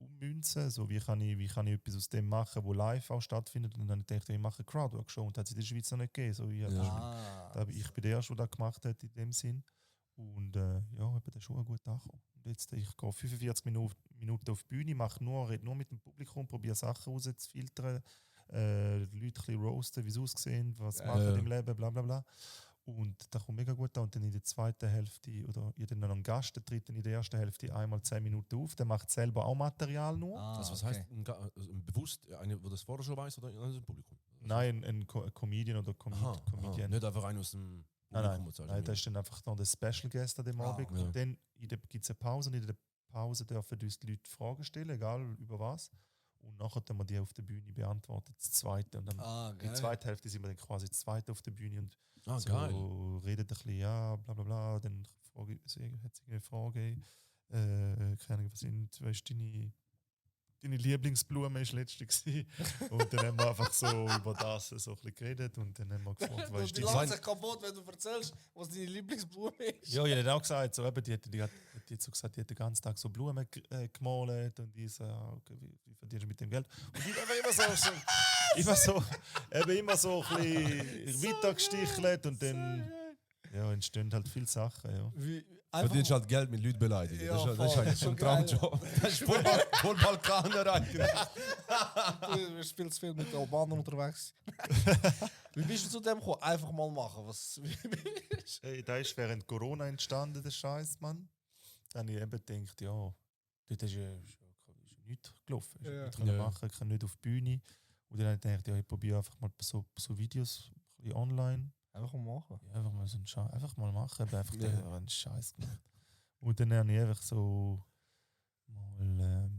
ummünzen, so wie kann ich etwas aus dem machen, wo live auch stattfindet. Und dann habe ich gedacht, ich mache eine Crowdwork-Show und das hat es in der Schweiz noch nicht gegeben. So, Ja. ich bin der Erste, der das gemacht hat in dem Sinn. Und ja, eben, das ist schon gut angekommen. Und jetzt, ich gehe 45 Minuten auf die Bühne, rede nur mit dem Publikum, probiere Sachen rauszufiltern, die Leute ein bisschen roasten, wie sie aussehen, was sie machen im Leben, bla bla bla. Und das kommt mega gut an. Und dann in der zweiten Hälfte, oder ich habe dann noch einen Gast, der tritt dann in der ersten Hälfte einmal 10 Minuten auf, der macht selber auch Material nur. Also was heißt bewusst, einer, der das vorher schon weiß oder aus dem Publikum? Nein, ein Comedian oder Comedian. Nicht einfach einer aus dem Nein, das ist dann einfach noch der Special Guest an dem Abend. ja. Und dann gibt es eine Pause und in der Pause dürfen uns die Leute Fragen stellen, egal über was. Und nachher dann wir die auf der Bühne beantwortet, das zweite. Und dann in der zweiten Hälfte sind wir dann quasi das zweite auf der Bühne und so geil. redet ein bisschen, ja, bla bla bla. Dann hat es eine Frage, keine Ahnung, was ist deine deine Lieblingsblume ist letztens gewesen. Und dann haben wir einfach so über das so ein bisschen geredet und dann haben wir gefragt, was ist Die die lachen sich kaputt, wenn du erzählst, was deine Lieblingsblume ist. Ja, ich habe auch gesagt, so, eben, die hat so gesagt, die hat den ganzen Tag so Blumen gemalt und ich so, ja, okay, wie verdienst du mit dem Geld? Und ich habe immer so ein bisschen weitergestichelt und dann entstehen halt viele Sachen. Ja. Verdienst halt Geld mit Leuten beleidigen. Ja, das ist voll. eigentlich Schon ein Traumjob. Das ist voll Balkaner eigentlich. Du spielst viel mit Albanern unterwegs. Wie bist du zu dem gekommen? Einfach mal machen. Hey, da ist während Corona entstanden, der Scheiß, Mann. Dann habe ich eben gedacht, ja, dort ist ja nichts gelaufen. Ich nichts können machen, ich kann nicht auf die Bühne. Und dann habe ich gedacht, ja, ich probiere einfach mal so Videos ein bisschen online. Einfach mal machen. Ja, einfach mal so einen Scheiß, einfach mal machen, aber einfach einen Scheiß gemacht. Und dann habe ich einfach so mal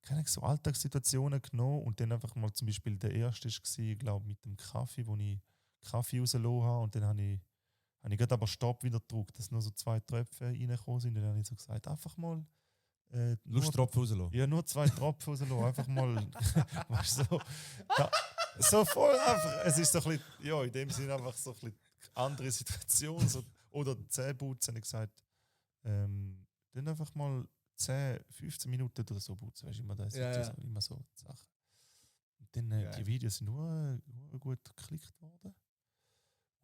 keine so Alltagssituationen genommen und dann einfach mal zum Beispiel der erste war, ich glaube mit dem Kaffee, wo ich Kaffee rausgelassen habe und dann habe ich gerade aber Stopp wieder gedrückt, dass nur so 2 Tröpfe reingekommen sind und dann habe ich so gesagt, einfach mal Lusttropfen rauslassen. ja, nur 2 Tropfen rauslassen, einfach mal weißt du, so voll einfach, es ist so ein bisschen, ja, in dem Sinne einfach so ein bisschen andere Situation so, oder Zähneputzen, habe ich gesagt, dann einfach mal 10, 15 Minuten oder so putzen, weißt du, immer das, Ja. immer so Sachen. Und dann, die Videos sind nur gut geklickt worden.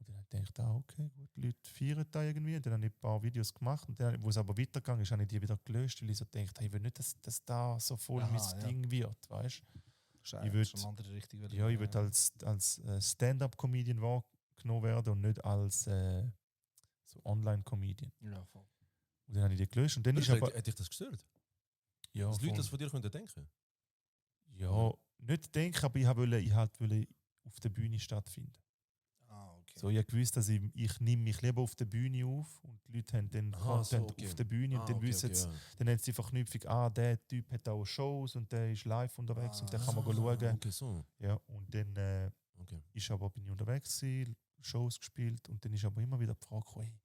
Und dann habe ich gedacht, okay, gut, die Leute feiern da irgendwie. Und dann habe ich ein paar Videos gemacht. Und dann, wo es aber weitergegangen ist, habe ich die wieder gelöscht, weil ich so gedacht, ich will nicht, dass da so voll mein Ding wird, weißt du? Ich würde ich würd als Stand-up-Comedian wahrgenommen werden und nicht als so Online-Comedian. Ja, voll. Und dann habe ich die gelöscht. Und dann ist aber... Hat dich das gestört? Ja, Dass Leute voll. das von dir können denken? Ja, nicht denken, aber ich wollte auf der Bühne stattfinden. Okay. So, ich gewusst, dass ich nehme mich lieber auf der Bühne auf und die Leute haben dann Content auf der Bühne und dann wissen sie, dann haben sie die Verknüpfung, der Typ hat auch Shows und der ist live unterwegs und dann kann man schauen. Okay, so. Ja, und dann bin ich unterwegs gewesen, Shows gespielt und dann ist aber immer wieder die Frage gekommen, hey,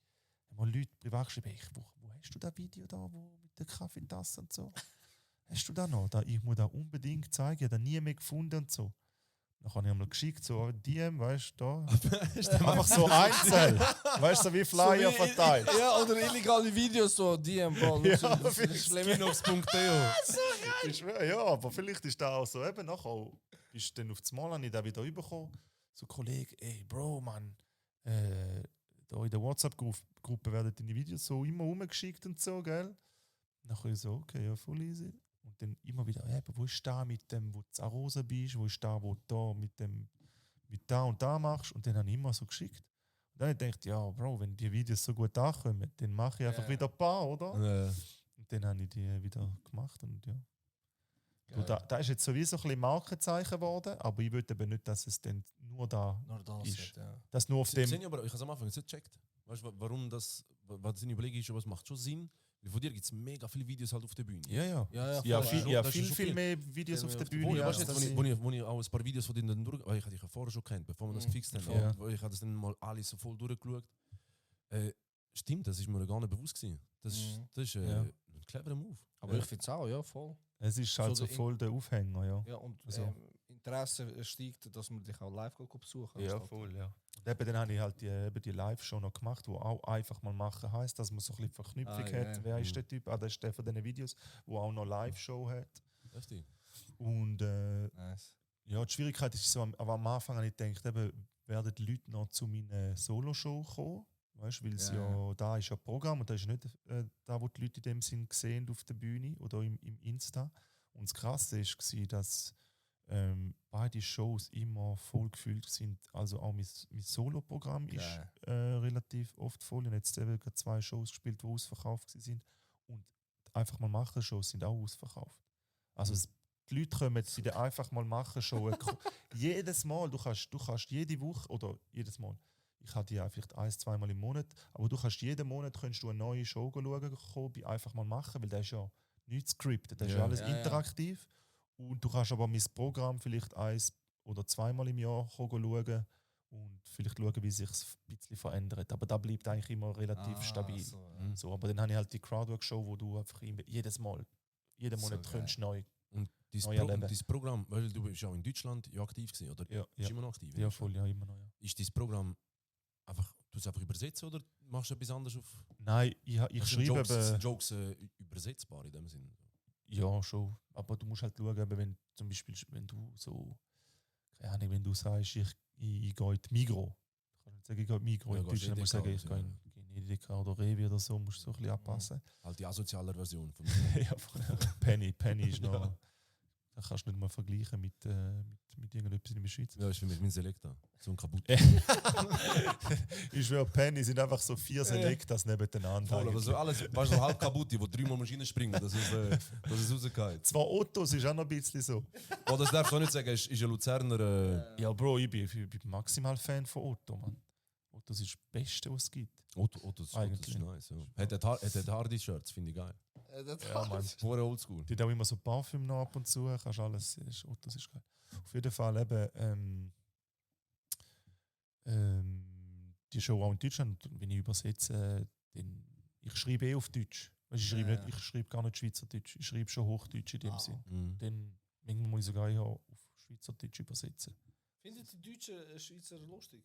haben wir Leute privat geschrieben, wo hast du das Video da, wo mit der Kaffeetasse und so? Hast du das noch? Ich muss das unbedingt zeigen, ich habe das nie mehr gefunden und so. Dann habe ich einmal geschickt, so DM, weißt du, da. Einfach so einzeln. Weißt du, so wie Flyer verteilt. Ja, oder illegale Videos, so DM, Bro. Ja, Das ist schlimm. Kinox.de. Ich schwöre, ja, aber vielleicht ist das auch so. Eben nachher bist du dann auf das Mal habe ich da wieder bekommen. So Kollege, ey Bro, Mann, da in der WhatsApp-Gruppe werden deine Videos so immer rumgeschickt und so, gell? Nachher so, okay, ja, voll easy. Und dann immer wieder, wo ist da mit dem, wo du zu Arosa bist, wo ist da, wo du da mit da und da machst? Und dann habe ich immer so geschickt. Und dann habe ich gedacht, ja, Bro, wenn die Videos so gut ankommen, dann mache ich einfach wieder ein paar, oder? Und dann habe ich die wieder gemacht und ja. Du, da ist jetzt sowieso ein bisschen Markenzeichen geworden, aber ich will eben nicht, dass es dann nur da ist. Das nur auf dem... Ich habe es am Anfang nicht gecheckt. Weißt du, warum das, was ich überlege, ist, aber es macht schon Sinn. Weil von dir gibt es mega viele Videos halt auf der Bühne. Viel mehr Videos auf der Bühne. Weißt du, wo ich auch ein paar Videos von dir dann durch... Ich hatte dich ja vorher schon kennt, bevor wir das gefixt haben. Ja. Ich habe das dann mal alles so voll durchgeschaut. Stimmt, das ist mir gar nicht bewusst gewesen. Das ist ein cleverer Move. Aber ich finde es auch, ja, voll. Es ist halt so voll der Aufhänger, ja. Ja, und Also. Interesse steigt, dass man dich auch live besuchen kann. Ja, voll, ja. Und eben, dann habe ich halt die Live-Show noch gemacht, wo auch einfach mal machen heisst, dass man so ein bisschen Verknüpfung hat. Wer ist der Typ? Das ist der von diesen Videos, wo auch noch Live-Show hat. Heftig. Und Nice. ja, die Schwierigkeit ist so, aber am Anfang habe ich gedacht, eben, werden die Leute noch zu meiner Solo-Show kommen. Weißt du, weil da ist ja Programm und da ist nicht da, wo die Leute in dem Sinn sehen auf der Bühne oder im Insta. Und das Krasse war, dass beide Shows immer voll gefüllt sind. Also auch mein Solo-Programm ist relativ oft voll. Ich habe jetzt eben 2 Shows gespielt, die ausverkauft sind. Und einfach mal machen Shows sind auch ausverkauft. Also die Leute kommen zu der einfach mal machen Show. Jedes Mal, du kannst jede Woche oder jedes Mal. Ich hatte ja vielleicht 1-2 Mal im Monat, aber du kannst jeden Monat du eine neue Show schauen, bei einfach mal machen, weil das ist ja nicht scripted, das ist ja alles interaktiv. Und du kannst aber mein Programm vielleicht 1 oder 2 Mal im Jahr schauen und vielleicht schauen, wie sich es ein bisschen verändert. Aber da bleibt eigentlich immer relativ stabil. So, aber dann habe ich halt die Crowdwork-Show, wo du einfach jedes Mal jeden So Monat geil. könntest du neu. Und Neu erleben. dein Programm, weil du bist auch in Deutschland ja aktiv gewesen, oder? Ja, Bist ja. immer noch aktiv? Ja, voll, ja, immer noch. Ja. Ist dein Programm einfach, du es einfach übersetzen oder machst du etwas anderes auf? Nein, ich Sind schreibe Jokes, eben, sind Jokes übersetzbar in dem Sinn? ja schon, aber du musst halt schauen, eben, wenn zum Beispiel, wenn du so, keine Ahnung, wenn du sagst, ich gehe in die Migros, kannst du nicht sagen, ich gehe in die Migros, Ja, in gehst Deutschland musst du sagen, ich Edeka gehe in Edeka oder Rewe oder so, musst du so ein bisschen anpassen. Halt die asoziale Version von Ja, Penny ist noch, da kannst du nicht mal vergleichen mit irgendetwas in der Schweiz. Ja, ist für mich mein Selekta. So ein kaputt. Ich schwöre, Penny sind einfach so 4 Selectas nebeneinander. Voll, aber eigentlich. so alles, weißt du, so halb kaputt, die 3-mal Maschinen springen, das ist rausgeht. Zwar Ottos ist auch noch ein bisschen so. Oh, das darfst du auch nicht sagen, ist ein Luzerner. Ja, Bro, ich bin maximal Fan von Otto, Mann. Otto ist das Beste, was es gibt. Otto ist Eigentlich. nice. Ja. Hat Hardy-Shirts, finde ich geil. Ja, Mann. Vorher oldschool. Die hat auch immer so Parfüm noch ab und zu. Kannst alles. Ottos ist geil. Auf jeden Fall eben die Show auch in Deutschland. Wenn ich übersetze, dann ich schreibe auf Deutsch. Weißt, ich schreibe gar nicht Schweizerdeutsch. Ich schreibe schon Hochdeutsch in dem Sinn. Mhm. Dann manchmal muss ich sogar eher auf Schweizerdeutsch übersetzen. Findet die Deutschen Schweizer lustig?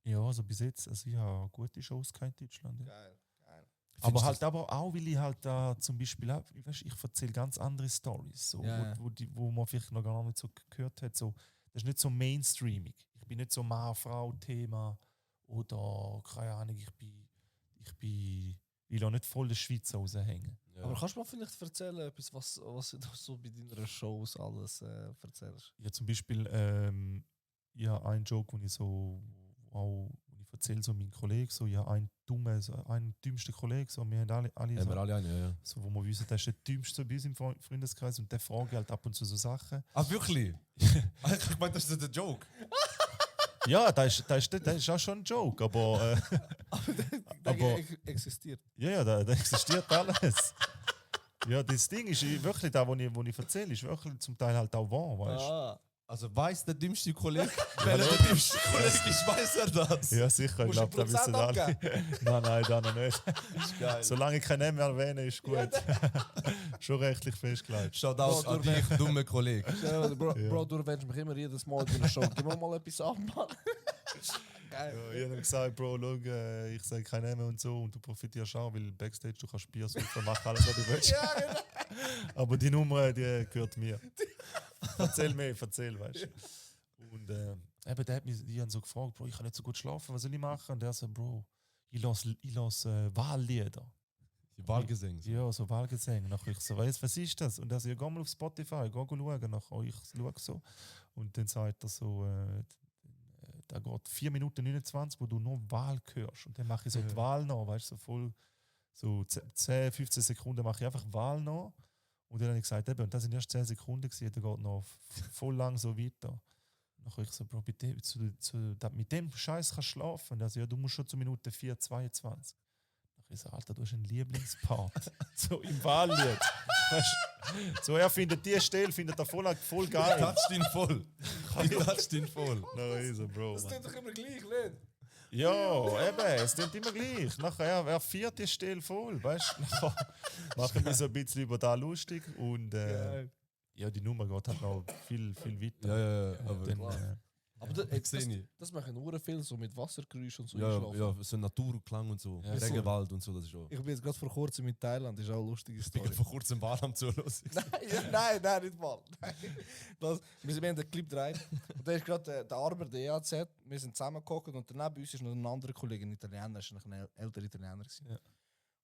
Ja, also bis jetzt, also ich habe gute Shows gehabt in Deutschland. Ja. Geil, geil. Aber halt aber auch, weil ich halt da zum Beispiel auch, weißt, ich erzähle ganz andere Stories, so, Ja. wo man vielleicht noch gar nicht so gehört hat. So, das ist nicht so mainstreamig. Ich bin nicht so Mann-Frau-Thema oder keine Ahnung, ich will auch nicht voll der Schweiz raushängen. Ja. Aber kannst du mal vielleicht erzählen, etwas, was du so bei deinen Shows alles erzählst? Ja, zum Beispiel, ja, ein Joke, wo ich erzähle, so mein Kollege, so, ja, einen dümmsten Kollegen, so, wir haben alle Haben so, wir alle einen, ja. so, wo wir wissen, der ist der dümmste bei uns im Freundeskreis und der fragt halt ab und zu so Sachen. Ah, wirklich? Ich meine, das ist der Joke. Ja, das ist auch schon ein Joke, aber Aber- existiert. ja, da existiert alles. Ja, das Ding ist wirklich da, wo ich erzähle, ist wirklich zum Teil halt auch wahr, weißt du? Ah. Also weiss der dümmste Kollege, wer der dümmste Kollege ist, weiss er das. Ja, sicher, ich Musst du glaube, da wissen Prozent alle. Nein, da noch nicht. Ist geil. Solange ich keinen Namen erwähne, ist gut. Schon rechtlich festgelegt. Shoutout Bro, an dich, dumme Kollege. Bro, du erwähnst mich immer jedes Mal in einer Show. Gib mir mal etwas ab, Mann. Geil. Ja, ich habe ihm gesagt, Bro, schau, ich sage keinen Namen und so und du profitierst auch, weil Backstage du kannst Bier saufen, mach alles, was du willst. Ja, genau. Aber die Nummer, die gehört mir. Erzähl mehr, weißt du. Und eben, der hat mich die haben so gefragt, Bro, ich kann nicht so gut schlafen, was soll ich machen? Und der so, Bro, ich lass Wahllieder. Die Wahlgesänge. So. Ja, so Wahlgesänge. Nachher ich so, was ist das? Und er so, ja, geh mal auf Spotify, geh schauen. Nachher ich schaue so. Und dann sagt er so, da geht 4 Minuten 29, wo du nur Wahl hörst. Und dann mache ich so die Wahl noch, weißt du, so voll, so 10, 15 Sekunden mache ich einfach Wahl noch. Und dann habe ich gesagt, eben, und das sind erst 10 Sekunden gewesen, dann geht noch voll lang so weiter. Nachher ich so, Bro, bitte, mit dem Scheiß kannst du schlafen. Und er so, ja, du musst schon zur Minute 4,22. Nachher ich so, Alter, du hast einen Lieblingspart. So im Wahllied. Weißt du? So, er findet die Stelle, findet er voll geil. Toucht ihn voll. Toucht ihn voll. No, ist er, Bro. Das Man. klingt doch immer gleich, nicht? Ja, eben, es klingt immer gleich. Nachher, er feiert die Stelle voll, weißt du? Nachher machen wir so ein bisschen über da lustig und ja, die Nummer geht halt noch viel weiter. Ja, aber Dann, klar. Aber das sehe ich. machen nur viel so mit Wassergeräuschen und so. Ja, einschlafen. ja, so Naturklang und so. Ja, Regenwald und so, das ist schon. Ich bin jetzt gerade vor kurzem in Thailand, das ist auch eine lustige Ich bin Story. vor kurzem Wahl am Zuhören. Nein, nicht mal. Nein. Wir haben den Clip gedreht und da ist gerade der Arber, der EAZ, wir sind zusammengeguckt und daneben uns ist noch ein anderer Kollege, ein Italiener, ist noch ein älterer Italiener. Ja.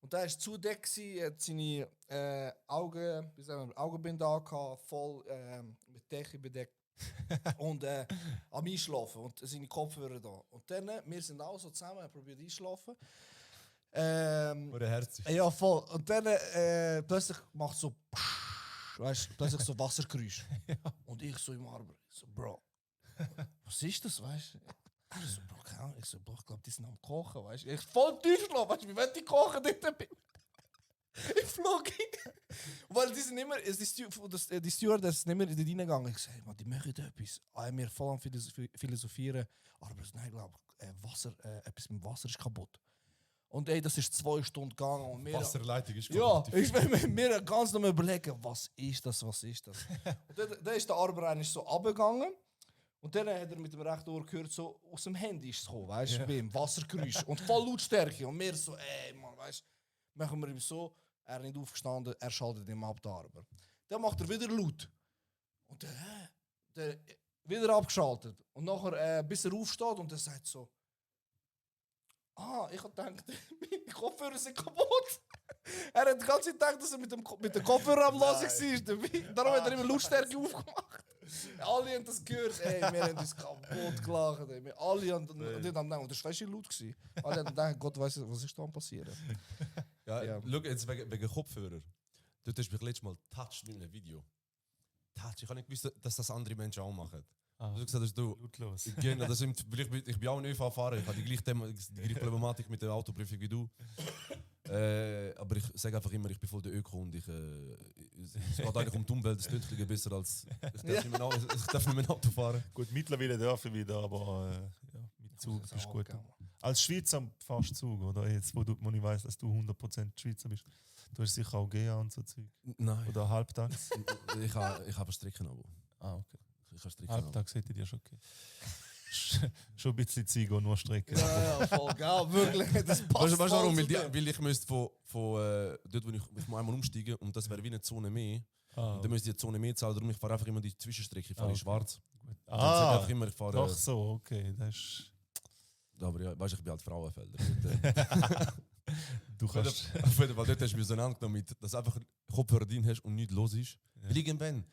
Und der war zudeckt, hat seine Augenbinde angehabt, voll mit Decke bedeckt. Und am Einschlafen und seine Kopfhörer da. Und dann, wir sind auch so zusammen, probiert einschlafen. Oder herzig. Ja, voll. Und dann plötzlich macht so weißt du, plötzlich so Wassergeräusch. Und ich so im Arber, so, Bro, was ist das, weißt du? Er so, Bro, keine Ahnung. Ich so, Bro, ich glaube, die sind am Kochen, weißt du? Ich voll Deutschland, weißt du, wie wollen die kochen dort? Ich flog hin. Weil die sind immer, die Stewardess sind immer in die reingegangen. Ich sage, man, die machen etwas. Wir voll am philosophieren. Aber nein, ich glaube, Wasser, etwas mit Wasser ist kaputt. Und ey, das ist 2 Stunden gegangen. Und wir, Wasserleitung ist ja, relativ- ich bin mir ganz noch mal überlegen, was ist das? Und dann ist der Arbeiter so runtergegangen. Und dann hat er mit dem rechten Ohr gehört, so aus dem Handy ist es gekommen, weißt du, beim Wassergeräusch. Und voll Lautstärke. Und wir so, ey, Mann, weißt du, machen wir ihm so, er nicht aufgestanden, er schaltet ihm ab, der Arbeiter. Dann macht er wieder laut. Und dann wieder abgeschaltet. Und nachher, bis er aufsteht und er sagt so, ich hab gedacht, meine Kopfhörer sind kaputt. Er hat die ganze Zeit gedacht, dass er mit dem Kopfhörer am Lassen war. Darum hat er immer Lautstärke aufgemacht. Alle haben das gehört, ey, wir haben uns kaputt gelacht. Ey. Wir alle haben gedacht, und das war schon laut gewesen. Alle haben gedacht, Gott weiss, was ist da passiert. Ja, schau, jetzt wegen Kopfhörer. Dort hast du mich letztes Mal touched mit einem Video. Touch, ich habe nicht gewusst, dass das andere Menschen auch machen. Du hast gesagt, dass du... Lautlos. Genau, ich bin auch ein ÖV-Fahrer, ich habe die gleiche Problematik mit der Autoprüfung wie du. Aber ich sage einfach immer, ich bin voll der Öko und es geht eigentlich um die Umwelt, das klingt ein bisschen besser als... Ich darf nicht mehr Auto fahren. Gut, mittlerweile darf ich wieder, aber mit Zug bist du gut. Als Schweizer fährst du Zug, oder? Jetzt, wo ich weiss, dass du 100% Schweizer bist. Du hast sicher auch GA und so Zeug. Nein. Oder halbtags. Ich habe ein Streckenabo. Okay. Ich habe Streckenabo. Halbtags hätte ich dir schon okay. Schon ein bisschen Zeit gehen, nur Strecken. Ja, voll geil, wirklich. Das passt Weißt du warum? voll zu dem. Weil ich müsste von dort, wo ich muss einmal umsteigen und das wäre wie eine Zone mehr. Und dann müsste ich die Zone mehr zahlen, darum ich fahre einfach immer die Zwischenstrecke, ich fahre in schwarz. Dann sage ich einfach immer, ich fahre... Doch so, okay. Das ist... Aber ja, weißt du, ich bin halt Frauenfelder. Du kannst... Auf jeden Fall, dort hast du mich so angenommen, dass du einfach Kopfhörer drin hast und nichts los ist. Ja. Weil irgendwann,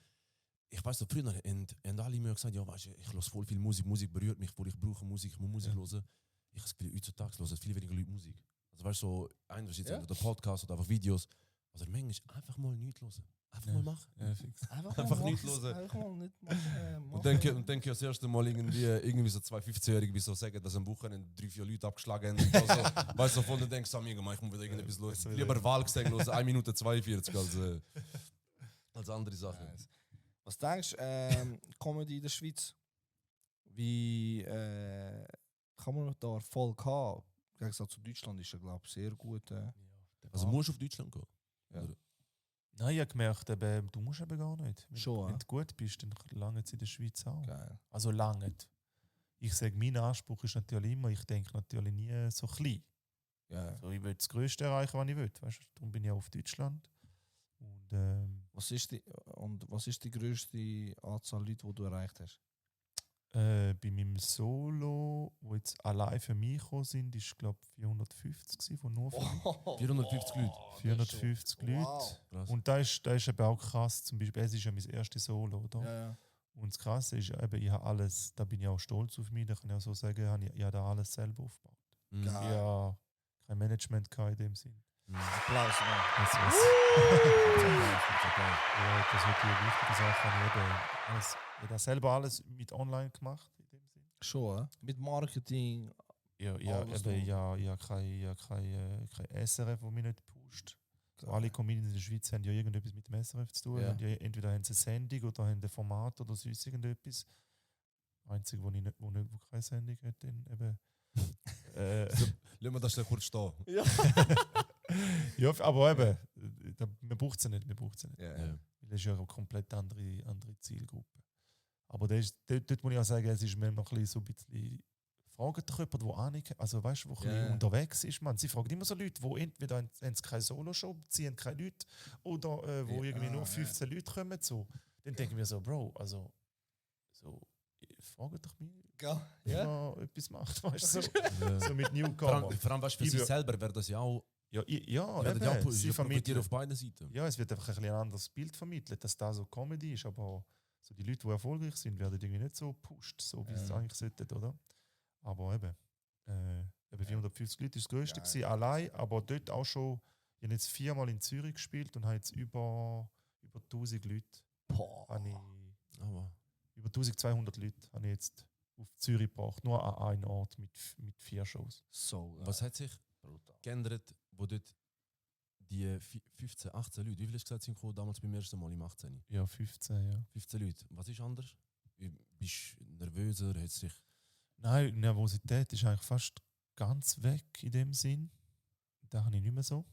ich weiss noch, früher haben alle mir gesagt, ja, weißt du, ich höre voll viel Musik, Musik berührt mich, wo ich brauche Musik, ich muss Musik hören. Ich habe das Gefühl, heutzutage hören viel weniger Leute Musik. Also weißt du, so, einerseits oder Podcast oder einfach Videos. Also manchmal einfach mal nichts hören. Einfach mal machen. Ja, fix. Einfach nicht hören. Einfach mal nicht machen. Und denke das erste Mal irgendwie so 2 15-Jährige, wie so sagen, dass am Wochenende 3-4 Leute abgeschlagen haben. Also, weißt du, von dann denkst du, ich muss wieder irgendetwas los. Lieber Wahlgesang los, 1 Minute 42 als andere Sachen. Nice. Was denkst du, Comedy in der Schweiz? Wie kann man da Erfolg haben? Im Gegensatz zu Deutschland ist er, glaube ich, sehr gut. Also musst du auf Deutschland gehen? Ja. Oder? Nein, ich habe gemerkt, eben, du musst eben gar nicht. Schon, Wenn du gut bist, dann lange es in der Schweiz auch. Geil. Also lange. Ich sage, mein Anspruch ist natürlich immer, ich denke natürlich nie so klein. Ja. Also ich will das Größte erreichen, was ich will. Weißt du? Darum bin ich auch auf Deutschland. Und, Was ist die grösste Anzahl Leute, die du erreicht hast? bei meinem Solo, wo jetzt allein für mich gekommen sind, ist glaube ich 450 gewesen, von nur von 450 Leute. 450 Leute. Wow. Krass. Und da ist eben auch krass. Zum Beispiel, es ist ja mein erstes Solo, oder? Ja. Und das Krasse ist eben, ich habe alles, da bin ich auch stolz auf mich, da kann ich auch so sagen, ich habe da alles selber aufgebaut. Mhm. Geil. Ich habe kein Management gehabt in dem Sinn. Applaus, Mann. Ja, das ist die wichtige Sache. Ich habe das selber alles mit online gemacht in dem Sinn. Schon, mit Marketing. Ja, Alles eben, noch. ich habe kein SRF, das mich nicht pusht. So, alle Comedians in der Schweiz haben ja irgendetwas mit dem SRF zu tun. Ja. Entweder haben sie eine Sendung oder haben ein Format oder sonst irgendetwas. Das Einzige, wo keine Sendung hat, dann eben. Lass mal das schnell kurz stehen. Ja. Ja, aber eben, man braucht es nicht. Ja. Weil das ist ja eine komplett andere Zielgruppe. Aber dort muss ich auch sagen, es ist mir noch ein bisschen so ein bisschen. Fragt doch jemand, der Ahnung hat, also weißt du, der ein bisschen unterwegs ist. Man. Sie fragen immer so Leute, die entweder haben keine Solo-Show, ziehen keine Leute oder wo irgendwie nur 15 Leute kommen. So. Dann denken wir so, Bro, also so, fragt doch mich, Ja. man etwas macht, weißt du, so mit Newcomer. Vor allem weißt du, für sich selber wäre das ja auch... Ja, werden ja eben, sie vermitteln auf beiden Seiten. Ja, es wird einfach ein bisschen ein anderes Bild vermittelt, dass da so Comedy ist, aber so die Leute, die erfolgreich sind, werden irgendwie nicht so gepusht, so wie es eigentlich sollte, oder? Aber eben 450 Leute ist das Größte gewesen, allein, aber dort auch schon, ich habe jetzt 4-mal in Zürich gespielt und habe jetzt über 1000 Leute, über 1200 Leute habe ich jetzt auf Zürich gebracht, nur an einen Ort mit 4 Shows. So, Was hat sich geändert, wo dort die 15, 18 Leute, wie viel hast du gesagt, sind gekommen, damals beim ersten Mal im 18? Ja, 15, ja. 15 Leute. Was ist anders? Bist du nervöser? Hat sich... Nein, Nervosität ist eigentlich fast ganz weg in dem Sinn. den habe ich nicht mehr so.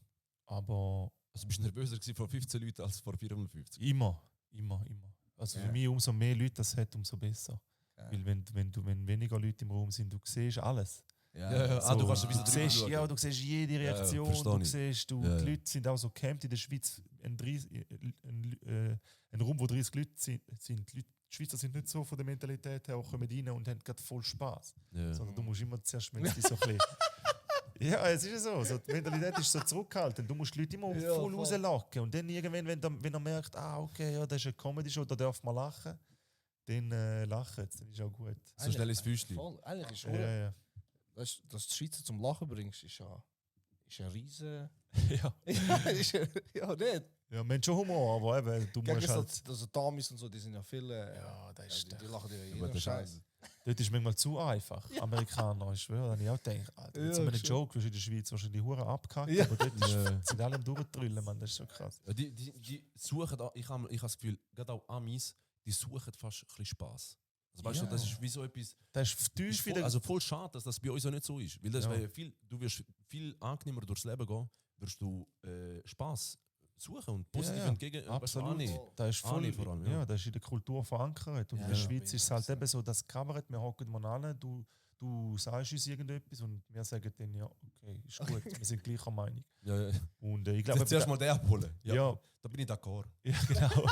Aber Also bist du nervöser gewesen vor 15 Leuten als vor 450? immer. Also für mich umso mehr Leute das hat, umso besser. Ja. Weil wenn weniger Leute im Raum sind, du siehst alles. Ja. Du kannst ein bisschen du drüber siehst, schauen. ja, du siehst jede Ja, Reaktion, verstehe du ich. siehst, Ja. die Leute sind auch so gecampt in der Schweiz. Ein Raum, wo 30 Leute sind, die Schweizer sind nicht so von der Mentalität her, auch kommen rein und haben gerade voll Spaß. Ja. Sondern du musst immer zuerst so ein bisschen... Ja, es ist ja so. Die Mentalität ist so zurückhaltend. Du musst die Leute immer Ja, voll voll. rauslocken. Und dann irgendwann, wenn er merkt, okay, ja, das ist eine Comedy-Show, da darf man lachen, dann lachen sie. Dann ist auch gut. So schnell ins Füßchen. Voll. Eigentlich ist Ja. weißt, dass du die Schweizer zum Lachen bringst, ist ein riesen... Ja. ja, nicht. Ja, wir haben schon Humor, aber eben, du musst halt... Gegensatz, also Damis und so, die sind ja viel... Ja, das ist die lachen dir Aber jeden das ist Scheiß. Dort ist manchmal zu einfach. Amerikaner, ich schwöre, habe ich auch gedacht, Alter, Ja, so einen schon. Joke wirst du in der Schweiz wahrscheinlich Huren abgehackt, Ja. aber dort Ja. sind alle am Durchdrüllen, Mann, das ist so krass. Ja, die suchen, ich habe das Gefühl, gerade auch Amis, die suchen fast ein bisschen Spaß. Also weißt Ja. du, das ist wie so etwas. Das ist tief Ist voll, wieder... also voll schade, dass das bei uns auch nicht so ist. Weil das Ja. wäre viel, du wirst viel angenehmer durchs Leben gehen, wirst du Spaß suchen und positiv Ja. entgegen. weißt du, Absolut. annehmen. Das ist voll, Annehmen vor allem, ja. ja, das ist in der Kultur verankert. Und Ja, in der ja. Schweiz ist es halt eben so, das Coverage, wir hocken mal an, du sagst uns irgendetwas und wir sagen dann, ja, okay, ist gut, wir sind gleicher Meinung. Ja, ja. Und ich Ich glaube, glaube, zuerst mal den abholen. ja, Da bin ich d'accord. ja, genau.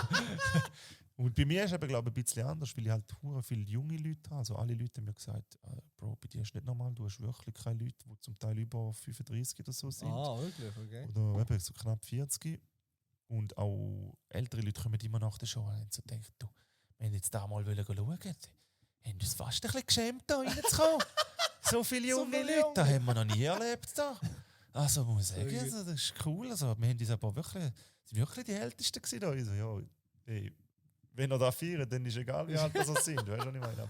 Und bei mir ist eben, glaube ich, ein bisschen anders, weil ich halt hure viele junge Leute habe. Also alle Leute haben mir gesagt, Bro, bei dir ist nicht normal, du hast wirklich keine Leute, die zum Teil über 35 oder so sind. Wirklich? Okay. Oder eben so knapp 40. Und auch ältere Leute kommen immer nach der Show und so denken, du, wir haben jetzt da mal schauen, haben uns fast ein bisschen geschämt, da reinzukommen. So viele junge viele Leute, das Junge. haben wir noch nie erlebt. Da. Also muss ich sagen, Okay. also, das ist cool. Also, wir haben uns aber wirklich, sind wirklich die Ältesten gewesen da. Ich so, ja, ey, wenn ihr da feiert, dann ist egal, wie alt ihr sind. Weißt du, was ich meine?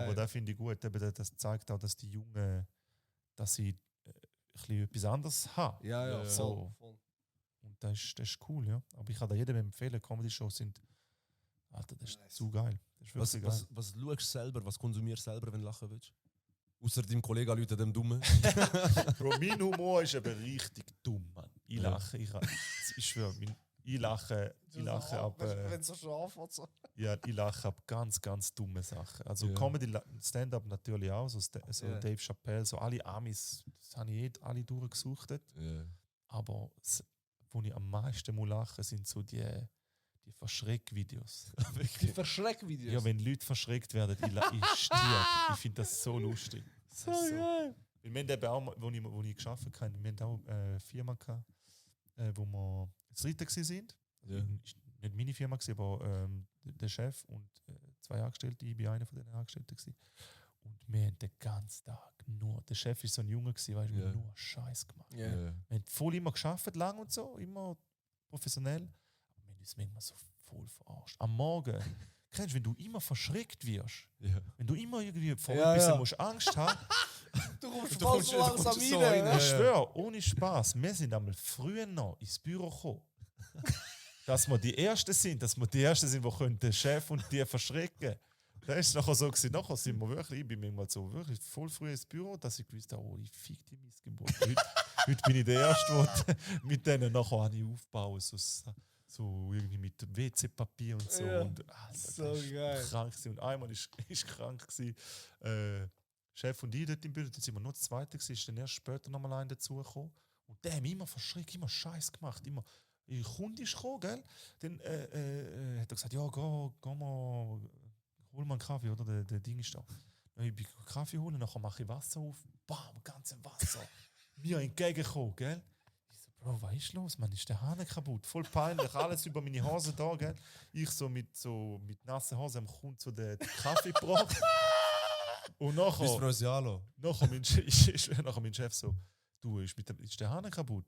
Aber das finde ich gut. Eben, das zeigt auch, dass die Jungen, dass sie ein bisschen etwas anderes haben. Ja, voll, So. voll. Und das ist cool, ja. Aber ich kann da jedem empfehlen, Comedy-Shows sind, Alter, das ist Nice. zu geil. Das ist Was, wirklich geil. was schaust du selber, was konsumierst du selber, wenn du lachen willst? Außer deinem Kollegen Leute, dem Dummen. Bro, mein Humor ist eben richtig dumm, Mann. Ich Ja. lache, ich schwöre, ich lache ab, Wenn es so schon anfängt. So. ja, ich lache ab ganz, ganz dumme Sachen. Also Ja. Comedy, Stand-up natürlich auch, so Ja. Dave Chappelle, so alle Amis, das habe ich alle durchgesucht. Ja. Aber wo ich am meisten muss lachen, sind so die Verschreckvideos. Die Verschreckvideos. Ja, wenn Leute verschreckt werden, ich stirb. Ich finde das so lustig. so geil. Weil wir haben eben auch, wo ich gearbeitet habe, wir hatten auch eine Firma, gehabt, wo wir zu dritt waren. Ja. Ist nicht meine Firma, aber der Chef und 2 Angestellte, ich war einer von den Angestellten. Gewesen. Und wir haben den ganzen Tag nur, der Chef war so ein Junge, weißt, wir Ja. haben nur Scheiß gemacht. Ja. Ja. Wir haben voll immer gearbeitet, lang und so, immer professionell. Aber wir haben uns manchmal so voll verarscht. Am Morgen, kennst du, wenn du immer verschreckt wirst, Ja. wenn du immer irgendwie vor Ja, etwas ja. musst Angst haben, Du kommst Du voll kommst- so du langsam kommst so rein. rein, ne? ich schwöre, ohne Spaß, wir sind einmal früher noch ins Büro gekommen. Dass wir die Ersten sind, die können den Chef und die verschrecken. Das ist nachher so gewesen. Nachher sind wir wirklich, ich bin manchmal so wirklich voll früh ins Büro, dass ich gewusst habe, oh, ich fick die Missgeburt. Heute bin ich der Erste, der mit denen nachher habe ich aufbauen, so irgendwie mit WC-Papier und so. Ja. Und, Alter, So das ist geil. krank gewesen. Und einmal ist krank gewesen. Chef und ich dort im Büro, dann sind wir nur das Zweite gewesen, ist dann erst später nochmal einer dazugekommen. Und der hat mich immer verschreckt, immer Scheiß gemacht, immer. Ein Kunde ist gekommen, gell? Dann hat er gesagt, ja, geh mal, hol mal einen Kaffee, oder? Der Ding ist da. Dann bin ich Kaffee holen, nachher mache ich Wasser auf, bam, ganzes Wasser. Mir entgegengekommen, gell? Ich so, Bro, was ist los, Mann? Ist der Hahn kaputt? Voll peinlich, alles über meine Hose da, gell? Ich so mit nassen Hose am Kunden so den Kaffee gebracht. Und Bis nachher, Rosialo. nachher mein Chef so, du, ist der Hahn kaputt?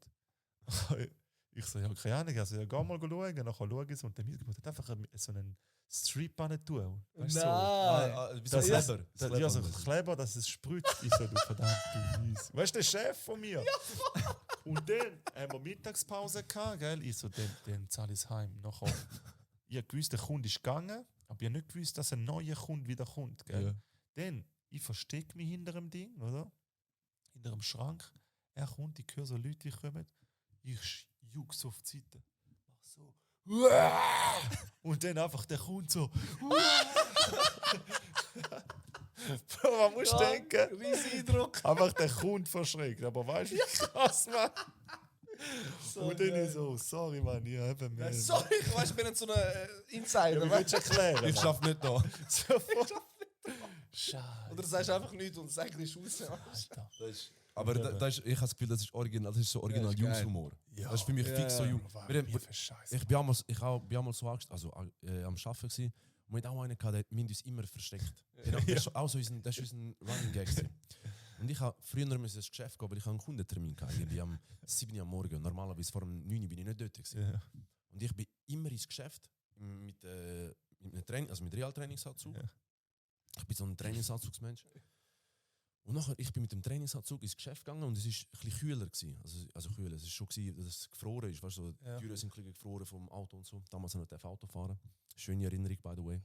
Ich so, ja, keine Ahnung, also ja, geh mal schauen, nachher schaue ich so und der Mitglied hat einfach so einen Strip an tun. Weißt du, so. Nein. Wie so Das Kleber. ist, ja, so Kleber, dass es spritzt. Ich so, du verdammt, du Mies. Weißt du, der Chef von mir? Und dann haben wir Mittagspause gehabt, gell? Ich so, dann zahle ich es heim. Nachher, ich habe gewusst, der Kunde ist gegangen, aber ich habe nicht gewusst, dass ein neuer Kunde wieder kommt, gell? Ja. Dann, ich verstecke mich hinter dem Ding, oder? Hinter dem Schrank. Er kommt, ich höre so Leute, die kommen, ich juck so auf die Seite, mach so. Und dann einfach der kommt so. Bro, man muss denken. Riesen Eindruck. Einfach der Kunde verschreckt. Aber weißt du, wie krass, Mann? Und dann ist so, sorry, Mann, ich habe mehr. Sorry, ich weiß, ich bin nicht so ein Insider. Ja, willst du erklären? Ich schaffe nicht da. Scheiße. Oder sagst du einfach nichts und sagst nicht aus. Aber ich habe das Gefühl, das ist original, das ist so original Ja, ist geil. Jungs-Humor. Ja. Das ist für mich fix so Jung. Scheiße. Ich bin einmal so Angst, also am Arbeiten gewesen, und wir hatten auch einen gehabt, der hat uns immer versteckt. Das ist auch so das ist unser Running Gag gewesen. Und ich habe früher ins Geschäft gehen, weil ich einen Kundentermin hatte, irgendwie am 7 Uhr am Morgen. Normalerweise vor dem 9 Uhr bin ich nicht dort gewesen. Ja. Und ich bin immer ins Geschäft mit einem Training, also mit Real-Trainingsanzug. Ja. Ich bin so ein Trainingsanzugsmensch. Und nachher, ich bin mit dem Trainingsanzug ins Geschäft gegangen und es war ein bisschen kühler gewesen. Also kühler, es war schon gewesen, dass es gefroren ist. Weißt du, so, Ja. die Türen sind ein bisschen gefroren vom Auto und so. Damals noch nicht Auto fahren. Schöne Erinnerung, by the way.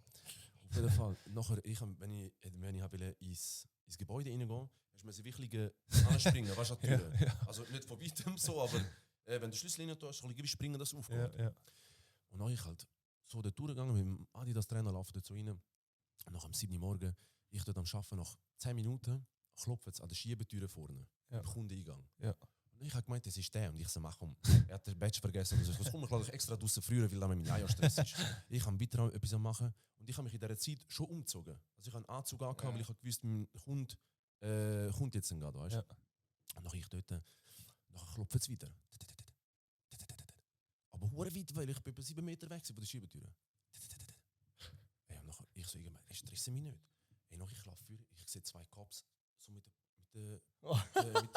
Auf jeden Fall, nachher, wenn ich ins Gebäude reingehen, musst du wirklich anspringen, weißt du, an die Tür. Ja, ja. Also nicht von weitem so, aber wenn du den Schlüssel rein tust, kannst du springen, dass es aufgeht. Ja, ja. Und dann ich halt so dort durchgegangen, mit dem Adidas-Trainer laufen dort so rein. Und nach am 7 Uhr morgen, ich dort am Arbeiten, nach 10 Minuten, klopft es an der Schiebetüre vorne, Ja. im Kundeneingang. Ja. Und ich habe gemeint, das ist der. Und ich so, mach komm, er hat den Badge vergessen. Und ich so, komm, ich lade dich extra draussen früher, weil da mit meinem Stress ist. Ich habe weiter etwas machen und ich habe mich in dieser Zeit schon umgezogen. Also ich habe einen Anzug angehabt, weil ich habe gewusst, mein Kunde kommt jetzt gerade, weißt du? Ja. Und dann ich dort, nachher klopft es wieder. Aber hure weit, weil ich bin etwa 7 Meter weg von der Schiebetüre. Hey, und nachher, ich so irgendwann, ich stresse mich nicht. Hey, noch ich laufe vor, ich sehe 2 Cops, so mit der Waffe dort.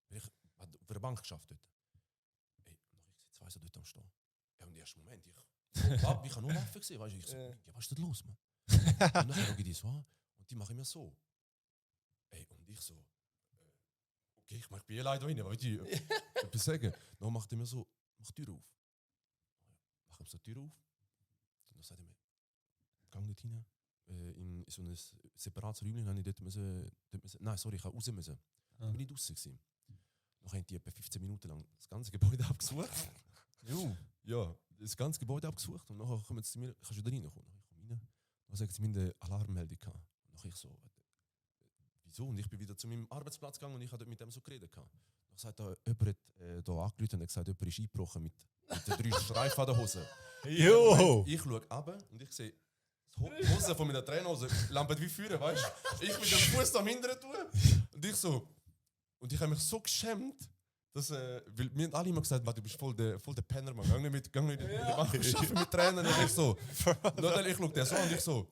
Weil ich habe auf einer Bank geschafft dort. Hey, und noch ich sehe 2 so dort am Stehen. Ja, und im ersten Moment, ich habe nur Waffe gesehen, weißt du, ich so, ja, was ist denn los, Mann? Und dann schaue ich die so an und die machen mir so. Hey, und ich so, okay, ich mache Bier leider rein, aber ich etwas sagen. Dann macht er mir so, mach die Tür auf. Mach ihm so die Tür auf. Und dann sagt er mir, gang nicht rein. In so ein separates Räumchen habe ich dort müssen, nein, sorry, ich habe raus müssen. Dann bin ich draussen gewesen. Dann haben die etwa 15 Minuten lang das ganze Gebäude abgesucht. Ja, das ganze Gebäude abgesucht. Und nachher kommen sie zu mir, kannst du da reinkommen? Dann komme ich rein. Dann sagt sie mir eine Alarmmeldung gehabt. Und dann ich so, wieso? Und ich bin wieder zu meinem Arbeitsplatz gegangen und ich habe mit dem so geredet. Dann sagt da, jemand hat da angerufen und gesagt, jemand ist eingebrochen mit den 3 Streifen an der Hose. Jo! Ich schaue runter und ich sehe die Hose von meiner Trainerhose lampen wie Feuer, weißt du? Ich mit dem Fuß am Hinteren tun. Und ich so. Und ich habe mich so geschämt, dass. Weil mir haben alle immer gesagt, du bist voll der Penner, Mann. Gang nicht in die Bank arbeiten mit Tränen. Und ich so. Dann ich schaue den so an und ich so.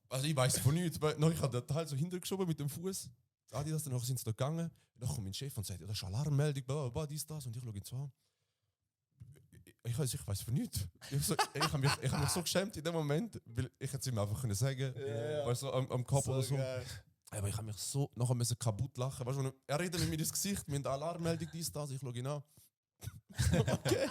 Also ich weiß von nichts. Dann ich habe den Teil so hintergeschoben mit dem Fuß. Adidas, dann sind sie da gegangen. Dann kommt mein Chef und sagt, das ist Alarmmeldung, bla bla, dies, das. Und ich schaue ihn so an. Ich weiß von nichts. Ich habe mich so geschämt in dem Moment, weil ich hätte es ihm einfach können sagen, weißt du, am Kopf oder so. geil. Aber ich habe mich so nachher müssen kaputt lachen. Weißt du, er redet mit mir ins Gesicht, mit der Alarmmeldung, dies, das. Ich schaue ihn an. Okay.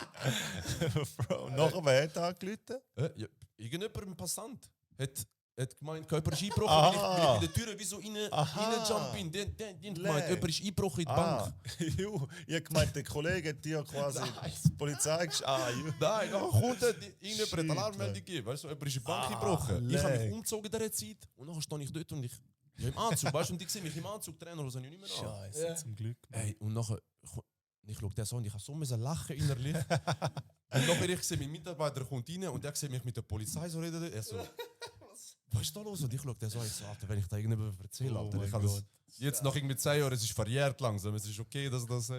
Bro, nachher wer hat angerufen? Ja, irgendjemand, ein Passant, hat gemeint, jemand ist eingebrochen, Ah. weil ich in der Tür wie so Aha. reinjump bin. Die haben gemeint, jemand ist eingebrochen in die Bank. Jo, ich habe gemeint, der Kollege hat dir quasi die Polizei geschickt. Jo. Nein, dann kommt irgendjemand Shit, eine Alarmmeldung gegeben. Weißt du, jemand ist in die Bank eingebrochen. Ich habe mich umgezogen in dieser Zeit und dann stehe ich dort und ich im Anzug, weißt du, und ich sehe mich im Anzug, Trainer, was ich nicht mehr an. Scheiße, zum Glück. Mann. Ey, und nachher, ich schaue den so und ich habe so müssen lachen innerlich. Und nachher ich sehe, mein Mitarbeiter kommt rein und der sieht mich mit der Polizei so reden. Er so, was ist da los? Und ich schaue den so, ich so, Alter, wenn ich da irgendjemand erzähle, Oh Alter, mein ich habe das Gott. jetzt noch irgendwie 10 Jahre, es ist verjährt langsam, es ist okay, dass das,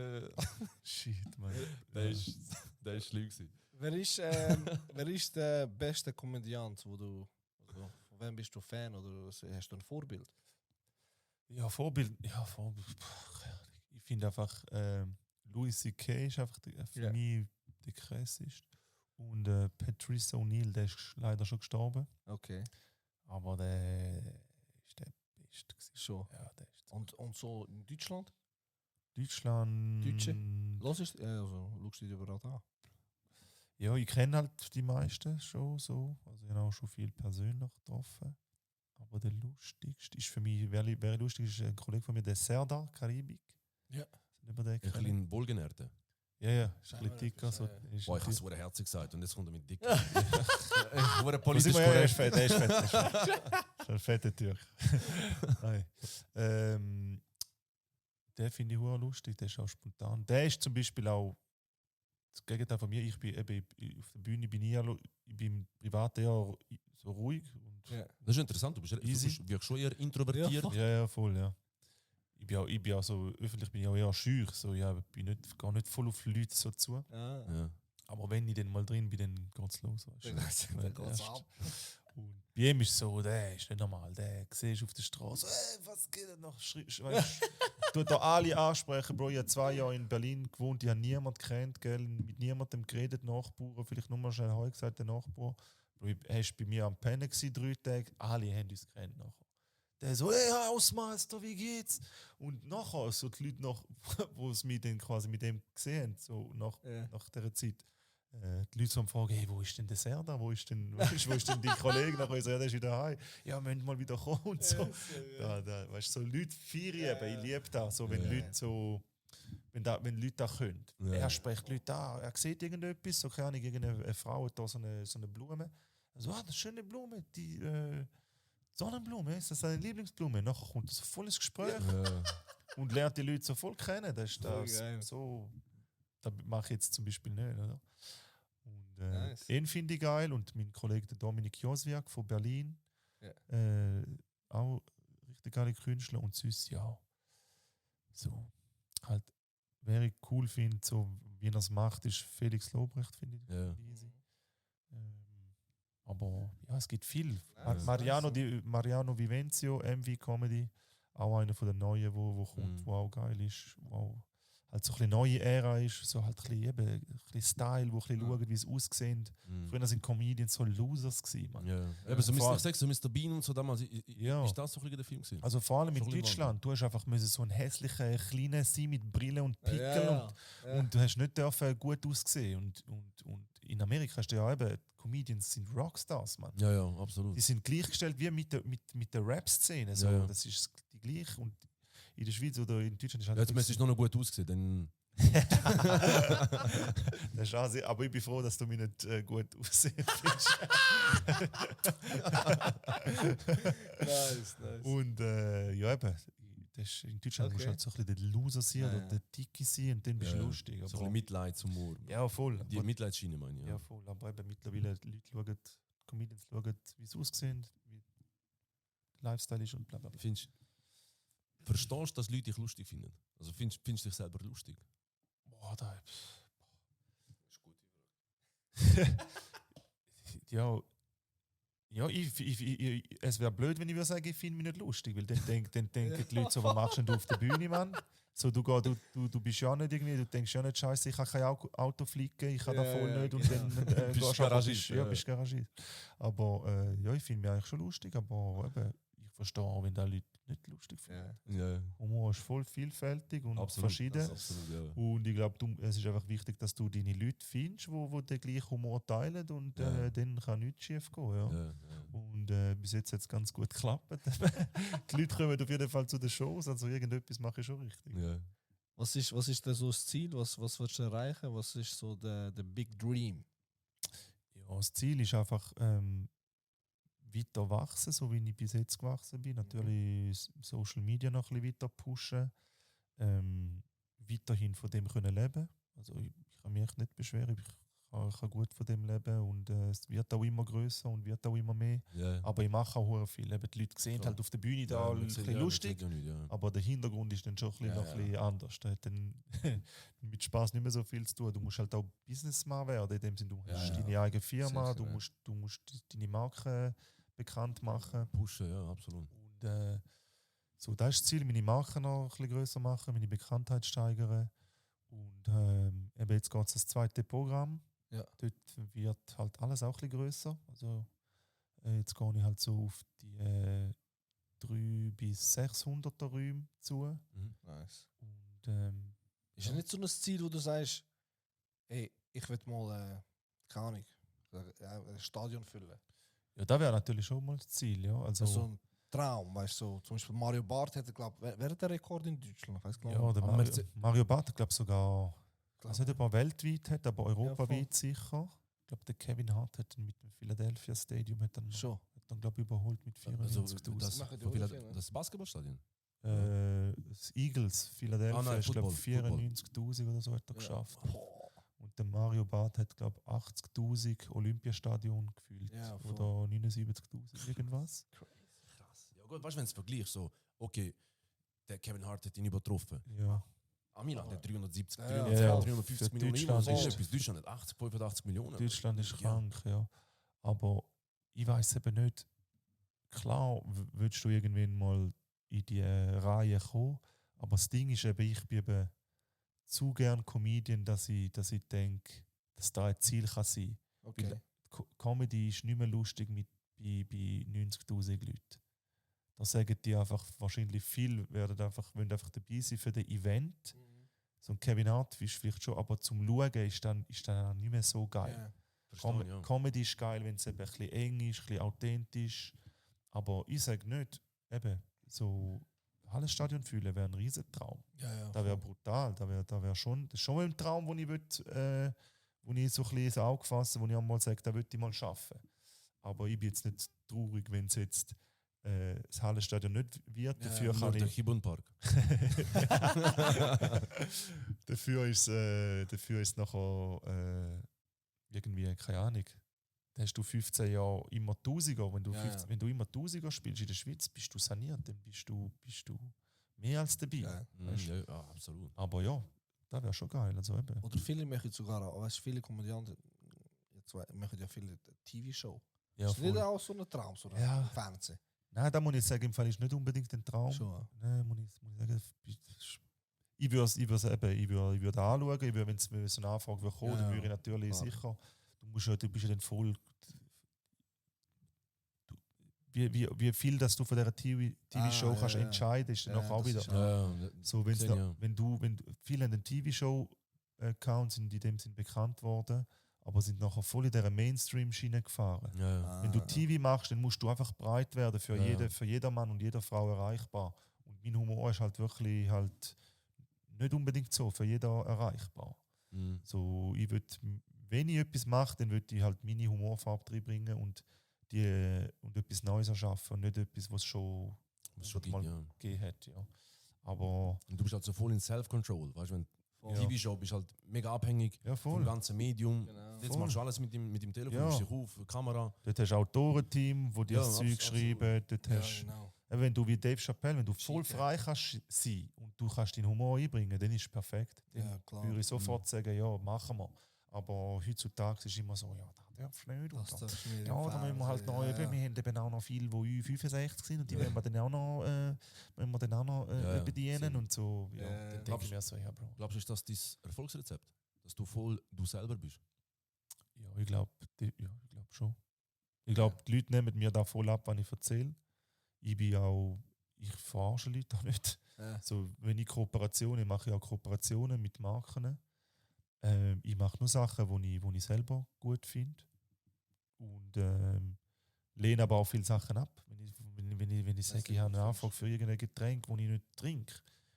Shit, Mann. der ist schlimm gewesen. Wer ist der beste Komödiant, wo du. Also, von wem bist du Fan oder hast du ein Vorbild? Ja, Vorbild. Ich finde einfach, Louis C.K. ist einfach für Ja. mich der krasseste. Und Patrice O'Neill, der ist leider schon gestorben. Okay. Aber der ist der Beste gewesen. Schon. Ja, der ist Und so in Deutschland? Deutschland. Deutsche? Los ist, also schaust du dich überall an. Ja, ich kenne halt die meisten schon so. Also ich habe auch schon viel persönlich getroffen. Aber der lustigste ist für mich, wer lustig ist, ein Kollege von mir, der Serdar Karibik. Ja. Überdecken. Ein bisschen wohlgenährter. Ja, ist ein bisschen dicker. So, ist Boah, ich ein habe es bisschen- sehr herzig gesagt und jetzt kommt er mit dick. Wurde Da politisch sind wir, ja, er ist korrekt. fett, er ist fett. Er ist fett. Ist ein fetter Türk. Nein. Den finde ich sehr lustig, der ist auch spontan. Der ist zum Beispiel auch das Gegenteil von mir. Ich bin eben auf der Bühne bin ich bin im Privaten eher so ruhig. Und Ja. Das ist interessant, du bist wirklich schon eher introvertiert. Ja, voll. ja, voll, ja. Ich bin auch so, öffentlich bin ich auch eher schüch. So, ja, gar nicht voll auf Leute so zu. Ja. Ja. Aber wenn ich dann mal drin bin, dann geht's los. Weißt du. Dann geht's ab. Und bei ihm ist es so, der ist nicht normal. Der siehst du auf der Straße, was geht denn noch? Tut da alle ansprechen, Bro. Ich habe 2 Jahre in Berlin gewohnt, ich habe niemanden kennt, gell, mit niemandem geredet, Nachbarn, vielleicht nur mal schnell Heu gesagt, der Nachbar. Bro, er war bei mir am Pennen 3 Tage, alle haben uns gekannt nachher. Der so, hey, Hausmeister, wie geht's? Und nachher, so die Leute, wo es mich dann quasi mit dem gesehen haben, so nach dieser Zeit, die Leute so am Fragen, hey, wo ist denn der Serda? Wo ist denn dein Kollege? Nachher so, ja, der ist wieder heim. Ja, wir müssen mal wieder kommen und so. Weißt du, so Leute feiern eben, ich liebe das, so, wenn Leute so, wenn Leute das können. Ja. Er spricht Leute an, er sieht irgendetwas, so keine Ahnung, irgendeine Frau hat da so eine Blume. Also, das ist eine schöne Blume, die Sonnenblume, ist das seine Lieblingsblume? Nachher kommt so volles Gespräch und lernt die Leute so voll kennen. Das ist das so. Das mache ich jetzt zum Beispiel nicht. Oder? Und Nice. ihn finde ich geil und mein Kollege der Dominik Joswiak von Berlin. Auch richtig geile Künstler und sonst ja. So halt, wer ich cool finde, so wie er es macht, ist Felix Lobrecht, finde ich. Ja. Easy. Aber ja, es gibt viel. Nice, Mariano Vivenzio, MV Comedy, auch einer von den neuen, wo kommt, wo auch geil ist, wo halt so ein bisschen neue Ära ist, so halt ein bisschen Style, wo ein bisschen schauen, wie es aussieht. Früher sind Comedians so Losers gewesen, man. Ja. Eben, so Vor- ich sag so Mr. Bean und so damals, Ja. ist das so ein bisschen der Film gewesen? Also vor allem in Schon ein bisschen Deutschland, du hast einfach müssen so ein hässlicher Kleiner sein mit Brille und Pickel Ja. und du hast nicht dürfen gut aussehen und in Amerika hast du ja eben, Comedians sind Rockstars, man. Ja, absolut. Die sind gleichgestellt wie mit der Rap-Szene. So. Ja. Das ist die gleiche. Und in der Schweiz oder in Deutschland ist halt. Jetzt müsstest du noch gut aussehen, dann. Das ist auch sehr, aber ich bin froh, dass du mich nicht gut aussehen findest. Nice. Und ja, eben. Das ist, in Deutschland musst du halt so ein bisschen der Loser sein oder der Dicke sein und dann bist du lustig. So ein Aber, bisschen Mitleidshumor. ja, voll. Die Mitleidsschiene, meine ich. Ja, voll. Aber eben mittlerweile die Leute schauen, Comedians schauen, wie sie aussehen, wie der Lifestyle ist und bla bla bla. Verstehst du, dass Leute dich lustig finden? Also findest du dich selber lustig? Boah, da. Das ist gut. Ja, es wäre blöd, wenn ich würde sagen, ich finde mich nicht lustig, weil dann denken die Leute so, was machst denn du auf der Bühne, Mann? So, du bist ja nicht irgendwie, du denkst ja nicht, scheiße, ich kann kein Auto fliegen, ich kann da voll nicht und dann Bist gehst Garagist, ja, bist Garagist. Aber ja, ich finde mich eigentlich schon lustig, aber eben, ich verstehe auch, wenn da Leute nicht lustig finden. Ja, Humor ist voll vielfältig und absolut. verschieden. Absolut, ja. Und ich glaube, es ist einfach wichtig, dass du deine Leute findest, die den gleichen Humor teilen und dann kann nichts schief gehen. Ja. Und bis jetzt hat es ganz gut geklappt. Die Leute kommen auf jeden Fall zu den Shows, also irgendetwas mache ich schon richtig. Ja. Was ist denn so das Ziel? Was willst du erreichen? Was ist so der Big Dream? Ja, das Ziel ist einfach weiter wachsen, so wie ich bis jetzt gewachsen bin. Natürlich Social Media noch ein bisschen weiter pushen. Weiterhin von dem können leben. Also ich kann mich echt nicht beschweren. Ich kann gut von dem leben und es wird auch immer größer und wird auch immer mehr. Ja. Aber ich mache auch sehr viel. Eben, die Leute sehen halt auf der Bühne da ein bisschen lustig. Aber der Hintergrund ist dann schon ein bisschen, noch ein bisschen anders. Da hat dann mit Spaß nicht mehr so viel zu tun. Du musst halt auch Businessman werden. In dem Sinne, du hast deine eigene Firma, Sicher, du musst deine Marke bekannt machen. Pushen, ja, absolut. Und so, das ist das Ziel, meine Marke noch ein bisschen grösser machen, meine Bekanntheit steigern. Und eben jetzt geht es das zweite Programm. Ja. Dort wird halt alles auch ein bisschen grösser. Also jetzt gehe ich halt so auf die 300 bis 600er Räume zu. Nice. Und Ist ja nicht so ein Ziel, wo du sagst, hey, ich will mal, keine Ahnung, ein Stadion füllen. ja, das wäre natürlich schon mal das Ziel. Ja. Also, So ein Traum, weißt du, so, zum Beispiel Mario Barth hätte, glaube ich, wer hat der Rekord in Deutschland? Ich weiß Ja, genau. der Aber Mario Barth, glaube sogar, ich weiß nicht, ob er weltweit hat, aber europaweit voll. sicher. Ich glaube, der Kevin Hart hat ihn mit dem Philadelphia Stadium Schon. glaube überholt mit Also 94.000. das, Machen die von auch Phila- viel, ne? das Basketballstadion. Das Eagles, Philadelphia, nein, ist glaube Football. 94.000 oder so hat er geschafft. Boah. Und der Mario Barth hat glaube 80.000 Olympiastadion gefühlt. Ja, voll. Oder 79.000 irgendwas. Krass. Ja gut, weißt du, wenn es vergleichst, so, okay, der Kevin Hart hat ihn übertroffen. Ja. Milan hat 370, Ja, 320, ja. 350 Für Millionen. Deutschland Euro. ist- Bis Deutschland hat 80, 85 Millionen. Deutschland ist Ja. krank, ja. Aber ich weiß eben nicht, klar willst du irgendwann mal in die Reihe kommen, aber das Ding ist eben, ich bin eben zu gern Comedian, dass ich denke, dass da ein Ziel kann sein. Okay. Weil Comedy ist nicht mehr lustig bei 90.000 Leuten. Da sagen die einfach, wahrscheinlich viel wollen einfach dabei sein für das Event. So ein Kevin Hart ist vielleicht schon, aber zum Schauen ist dann nicht mehr so geil. Ja. Verstehe, ja. Comedy ist geil, wenn es eben ein bisschen eng ist, ein bisschen authentisch. Aber ich sage nicht, eben, so Hallenstadion fühlen wäre ein Riesentraum. Ja, Das wäre brutal. Das wäre schon, das ist schon mal ein Traum, den ich, wo ich so ein bisschen ins Auge fasse, wo ich einmal sage, das würde ich mal schaffen. Aber ich bin jetzt nicht traurig, wenn es jetzt das Hallenstadion nicht wird. Ja, Dafür Nur kann der ich. Kibun-Park. dafür ist nachher irgendwie, keine Ahnung. Da hast du 15 Jahre immer 1000er. Wenn du immer 1000er spielst in der Schweiz, bist du saniert, dann bist du mehr als dabei. Ja. Weißt du? Ja, absolut. Aber ja, das wäre schon geil. Also eben. Oder viele machen sogar, weißt du, viele Komödianten jetzt machen ja viele TV-Show. Ja, Ist nicht voll. auch so ein Traum, so Ja. im Fernsehen? Nein, da muss ich sagen, im Fall ist nicht unbedingt ein Traum. Schon. Nein, muss ich sagen, ich würde anschauen, wenn es so eine Anfrage würde kommen, Ja, dann würde ich natürlich klar. sicher, du bist ja dann voll, wie viel, dass du von dieser TV-Show ja, kannst ja. entscheiden, ist dann Ja, auch das wieder. ist Ja, So, gesehen, ja. wenn viele an den TV-Show-Accounts sind in dem Sinn bekannt worden, aber sind nachher voll in dieser Mainstream-Schiene gefahren. ja. Wenn du TV machst, dann musst du einfach breit werden, für Ja. für jeder Mann und jeder Frau erreichbar. Und mein Humor ist halt wirklich halt nicht unbedingt so für jeder erreichbar. Mhm. So, wenn ich etwas mache, dann würde ich halt meine Humorfarbe reinbringen und etwas Neues erschaffen und nicht etwas, was es schon Was schon mal gibt, ja. gegeben hat. Ja. Aber Und du bist halt so voll in Self-Control. Weißt du, wenn Voll. TV-Show bist halt mega abhängig ja, vom voll. ganzen Medium. Genau. Jetzt Voll. machst du alles mit dem Telefon, Ja. nimmst dich auf, Kamera. Dort hast du Autorenteam, wo dir Ja, das Zeug absolut. schreiben. Dort Ja, hast, genau. wenn du wie Dave Chappelle, wenn du voll Cheaten. frei kannst sein und du kannst deinen Humor einbringen, dann ist es perfekt. Dann Ja, klar. würde ich sofort sagen, ja, machen wir. Aber heutzutage ist es immer so, ja, das darfst du nicht. Das Und darfst du nicht im ja, da müssen wir halt Fernsehen, noch ja, eben, ja. wir haben eben auch noch viele, die 65 sind und die wollen wir dann auch noch, Ja, bedienen sind- und so. Ja, Ja, dann denke glaubst- ich mir so, ja, Bro. Glaubst du, ist das dein Erfolgsrezept? Dass du voll du selber bist? Ja, ich glaube schon. Ich glaube, die Leute nehmen mir da voll ab, wenn ich erzähle. Ich verarsche Leute auch nicht. Ja. So, wenn ich ich mache ja auch Kooperationen mit Marken. Ich mache nur Sachen, die ich selber gut finde. Und lehne aber auch viele Sachen ab. Wenn ich sage, ich habe eine Anfrage für irgendein Getränk, das ich nicht trinke.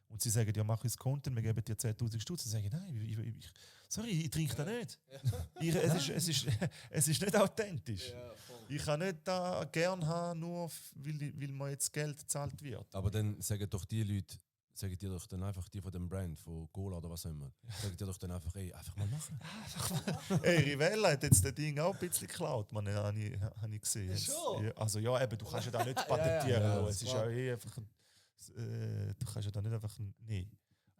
Und sie sagen, ja, mach uns Content, wir geben dir 10.000 Stutz. Dann sage ich, nein, ich trinke das nicht. Es ist nicht authentisch. Ja, voll. Ich kann nicht da gern haben, nur weil mir jetzt Geld gezahlt wird. Aber dann sagen doch die Leute, sagen dir doch dann einfach die von dem Brand, von Cola oder was auch immer, sagen dir doch dann einfach, ey, einfach mal machen. Hey, Rivella hat jetzt das Ding auch ein bisschen geklaut, man, habe ich gesehen. Schon? Ja, also ja, eben, du kannst ja da nicht patentieren. Ja, so. das Es ist klar. ja einfach du kannst ja da nicht einfach nee.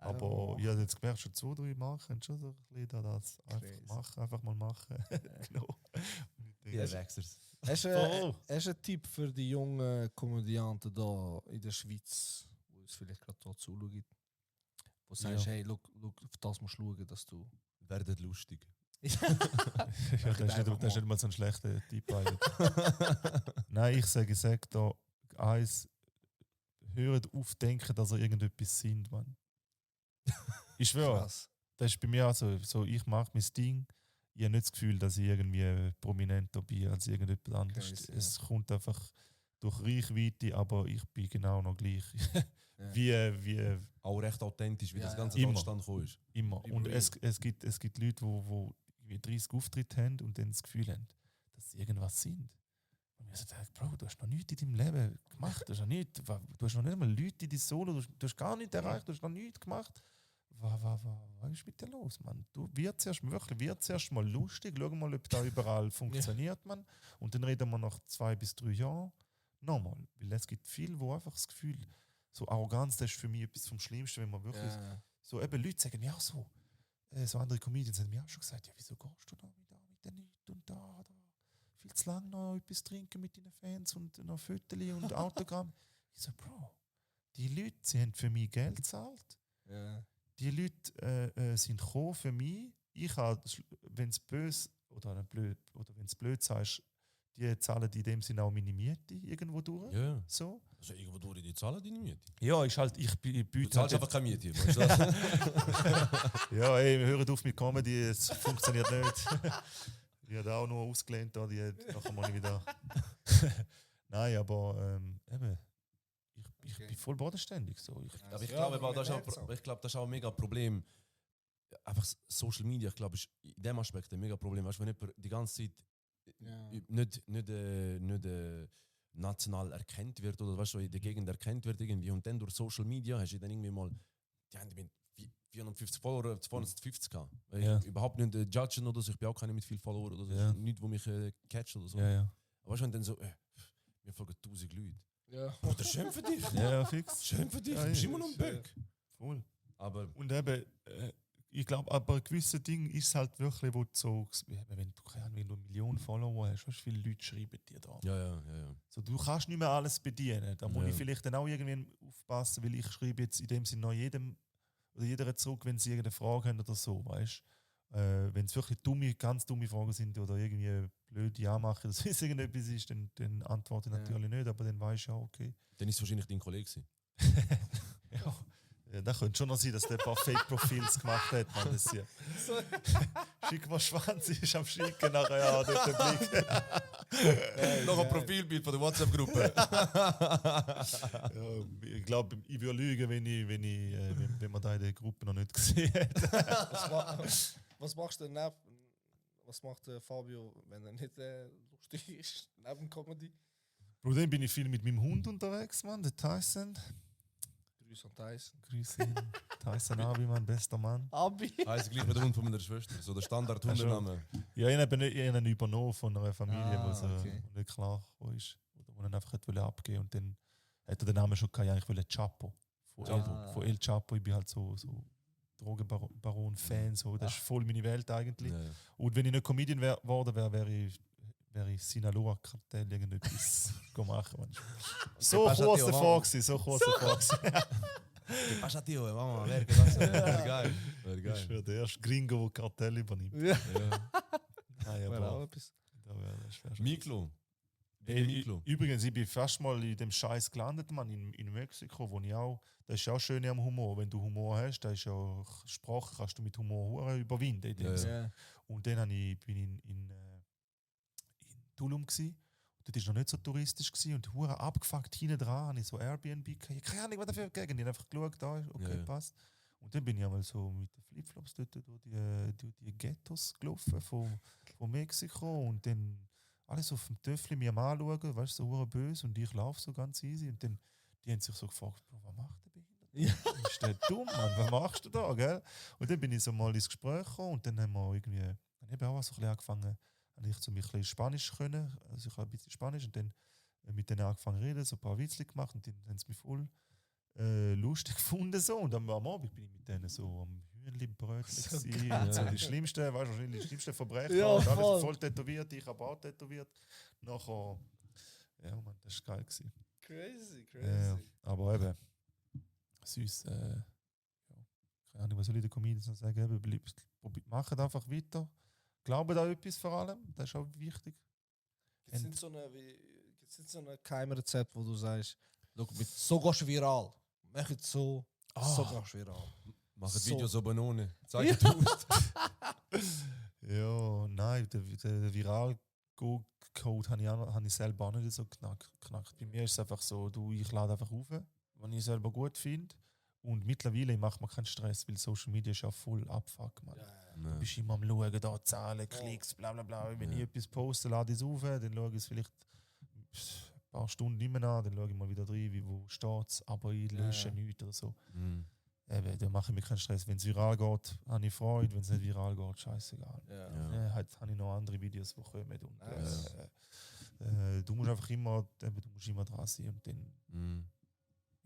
Aber Oh. ich habe jetzt gemerkt, schon 2-3 Marken haben schon so ein bisschen da das einfach mal machen. Genau. Und ich denke, Wechsers. Hast du Voll. einen Tipp für die jungen Komödianten da in der Schweiz, die uns vielleicht gerade hier zuschauen? Wo du sagst, Ja. hey, look, auf das musst du schauen, dass du... Werdet lustig. ja, das ist nicht mal so ein schlechter Tipp eigentlich. Nein, ich sage da eins, hört auf denken, dass ihr irgendetwas sind, Mann. Ich schwöre, Krass. das ist bei mir auch so, ich mache mein Ding, ich habe nicht das Gefühl, dass ich irgendwie prominenter bin als irgendjemand anderes. Crazy, Es kommt einfach durch Reichweite, aber ich bin genau noch gleich. wie Auch recht authentisch, wie Ja, das ganze ja. Deutschland gekommen ist. immer. Wie Und real. es gibt Leute, die 30 Auftritte haben und dann das Gefühl haben, dass sie irgendwas sind. Und ich sage, Bro, du hast noch nichts in deinem Leben gemacht. Du hast noch nicht einmal Leute in dein Solo, du hast gar nichts erreicht, du hast noch nichts gemacht. Was ist mit dir los, Mann? Du wird zuerst mal lustig, schau mal, ob da überall funktioniert, man. Und dann reden wir nach 2 bis 3 Jahren nochmal. Weil es gibt viele, wo einfach das Gefühl, so Arroganz, das ist für mich etwas vom Schlimmsten, wenn man wirklich so eben Leute sagen mir auch so, so andere Comedians haben mir auch schon gesagt, ja, wieso gehst du da mit der nicht und da viel zu lange noch etwas trinken mit deinen Fans und noch Fotos und Autogramm. Ich so, Bro, die Leute, sie haben für mich Geld gezahlt. Ja. Die Leute sind gekommen für mich. Ich habe, wenn es böse oder wenn es blöd sagst, die zahlen in dem Sinne auch meine Miete irgendwo durch. Ja. So. Also irgendwo durch die zahlen deine Miete. Ja, ist halt, ich Du biete zahlst halt einfach keine Miete. Weißt du? ja, ey, wir hören auf mit Comedy, es funktioniert nicht. Ich habe auch nur ausgelehnt, da, die nachher mal nicht wieder. Nein, aber eben, ich bin voll bodenständig. So. Aber ich Ja, glaube, aber man das ist merkt's auch. ich glaube, das ist auch ein mega Problem. Einfach Social Media, ich glaube, ist in dem Aspekt ein mega Problem. Weißt du, wenn jemand die ganze Zeit nicht national erkannt wird oder weißt du, in der Gegend erkannt wird irgendwie und dann durch Social Media hast du dann irgendwie mal, die haben mit 450 Follower, 250 gehabt. Ja. Überhaupt nicht judgen oder so, ich bin auch keiner mit viel Follower oder so, Ja. nichts, wo mich catcht oder so. Ja. Aber weißt du, wenn dann so, mir folgen 1000 Leute. Ja. Oder schön für dich. Ja, fix. Schön für dich, Ja, du bist ja. immer noch ein Böck. Voll. Aber Und eben, ich glaube, aber ein gewisses Ding ist halt wirklich, wo du so, wenn du, keine Ahnung, wenn du 1 Million Follower hast, weißt du, viele Leute schreiben dir da. ja. So, du kannst nicht mehr alles bedienen. Da muss Ja. ich vielleicht dann auch irgendwie aufpassen, weil ich schreibe jetzt in dem Sinne noch jedem oder jeder zurück, wenn sie irgendeine Frage haben oder so, weißt wenn es wirklich ganz dumme Fragen sind oder irgendwie blöde anmachen, dass es irgendetwas ist, dann antworte ich Ja. natürlich nicht, aber dann weißt du ja, okay. dann ist es wahrscheinlich dein Kollege gewesen. Ja, da könnte schon noch sein, dass der ein paar Fake-Profils gemacht hat. Man, das ja. Schick mal Schwanz, ist am Schicken nachher, ja, dort der Blick. Noch ein Profilbild von der WhatsApp-Gruppe. Ja, ich glaube, ich würde lügen, wenn man da in der Gruppe noch nicht gesehen hat. Was machst du denn was macht Fabio, wenn er nicht lustig ist, neben Comedy? Bro, dann bin ich viel mit meinem Hund unterwegs, Mann, der Tyson. Grüß an Tyson. Grüß ihn. Tyson Abi, mein bester Mann. Abi. Heißt gleich wie der Hund von meiner Schwester. So der Standard-Hundename. Ja, ich habe ihn übernommen von einer Familie, Ah, wo so okay. wo nicht klar ist. Oder wo er einfach wollte abgeben und dann hat er den Namen schon gehabt, eigentlich Chapo. Chapo. Von El Chapo, ich bin halt so Drogenbaron-Fan, so. Das ist voll meine Welt eigentlich. Ja. Und wenn ich nicht Comedian geworden wäre, wäre ich Sinaloa-Kartell irgendetwas machen. Man. So pasa, kurz tío, davor vamos. gewesen, so kurz davor gewesen. ¿Qué pasa, tío? Vamos a ver qué pasa. Wäre geil. Wäre Ich geil. schwöre, der erste Gringo, der Kartell übernimmt. Ja. Ja. Nein, Wäre auch aber etwas. das wär schon- Miklo. Miklo. Übrigens, ich bin fast mal in dem Scheiß gelandet, Mann, in Mexiko, wo ich auch, das ist ja auch schön am Humor. Wenn du Humor hast, da ist ja Sprache, kannst du mit Humor überwinden. In dem Ja, ja. Sinne. Ja. Und dann bin ich in Tulum gsi. Dort war noch nicht so touristisch gsi und hure abgefuckt hinten dran, habe ich so Airbnb gehabt. Ich keine Ahnung, was dafür gegeben. Ich habe einfach geschaut, da ist okay, Ja, ja. passt. Und dann bin ich einmal so mit den Flipflops dort durch die Ghettos gelaufen von Mexiko und dann alles auf dem Töffel mir mal anschauen, weißt du, so hure böse und ich laufe so ganz easy und dann die haben sich so gefragt, Bro, was macht der Behinderte? Ist der dumm, Mann? Was machst du da, gell? Und dann bin ich so mal ins Gespräch gekommen und dann haben wir irgendwie, dann habe ich auch so ein bisschen angefangen, habe ich so ein bisschen Spanisch können, also ich habe ein bisschen Spanisch und dann mit denen angefangen zu reden, so ein paar Witze gemacht und dann haben sie mich voll lustig gefunden so und am Abend bin ich mit denen so am Hühnchenbrötchen So gewesen geil. und so die schlimmsten, weißt du, wahrscheinlich die schlimmsten Verbrechen, Ja, und voll. alles voll tätowiert, ich habe auch tätowiert, nachher, ja man, das war geil gewesen. Crazy. Aber eben, süß, ja, keine Ahnung, was soll ich den Comedians noch sagen, eben, macht einfach weiter, glaubt an etwas vor allem, das ist auch wichtig. Gibt es Und- nicht so ein Keimrezept, wo du sagst, Schau, mit so gehst du viral. Mach jetzt so, so Ah. gehst du viral. machen So. Videos so Banane. Zeig es aus. Ja, nein, der Viral Go-Code habe ich selber auch nicht so knackt. Bei mir ist es einfach so, ich lade einfach auf, wenn ich selber gut finde. Und mittlerweile macht man keinen Stress, weil Social Media ist ja voll Abfuck, man. Du bist immer am Schauen, da Zahlen, Klicks, bla bla bla. Wenn ich etwas poste, lade ich es auf, dann schaue ich es vielleicht ein paar Stunden nicht mehr an, dann schaue ich mal wieder rein, wo steht es, aber ich lösche nichts oder so. Dann mache ich mir keinen Stress. Wenn es viral geht, habe ich Freude, wenn es nicht viral geht, scheißegal. Halt habe ich noch andere Videos, die kommen. Und, du musst einfach immer dran sein und dann...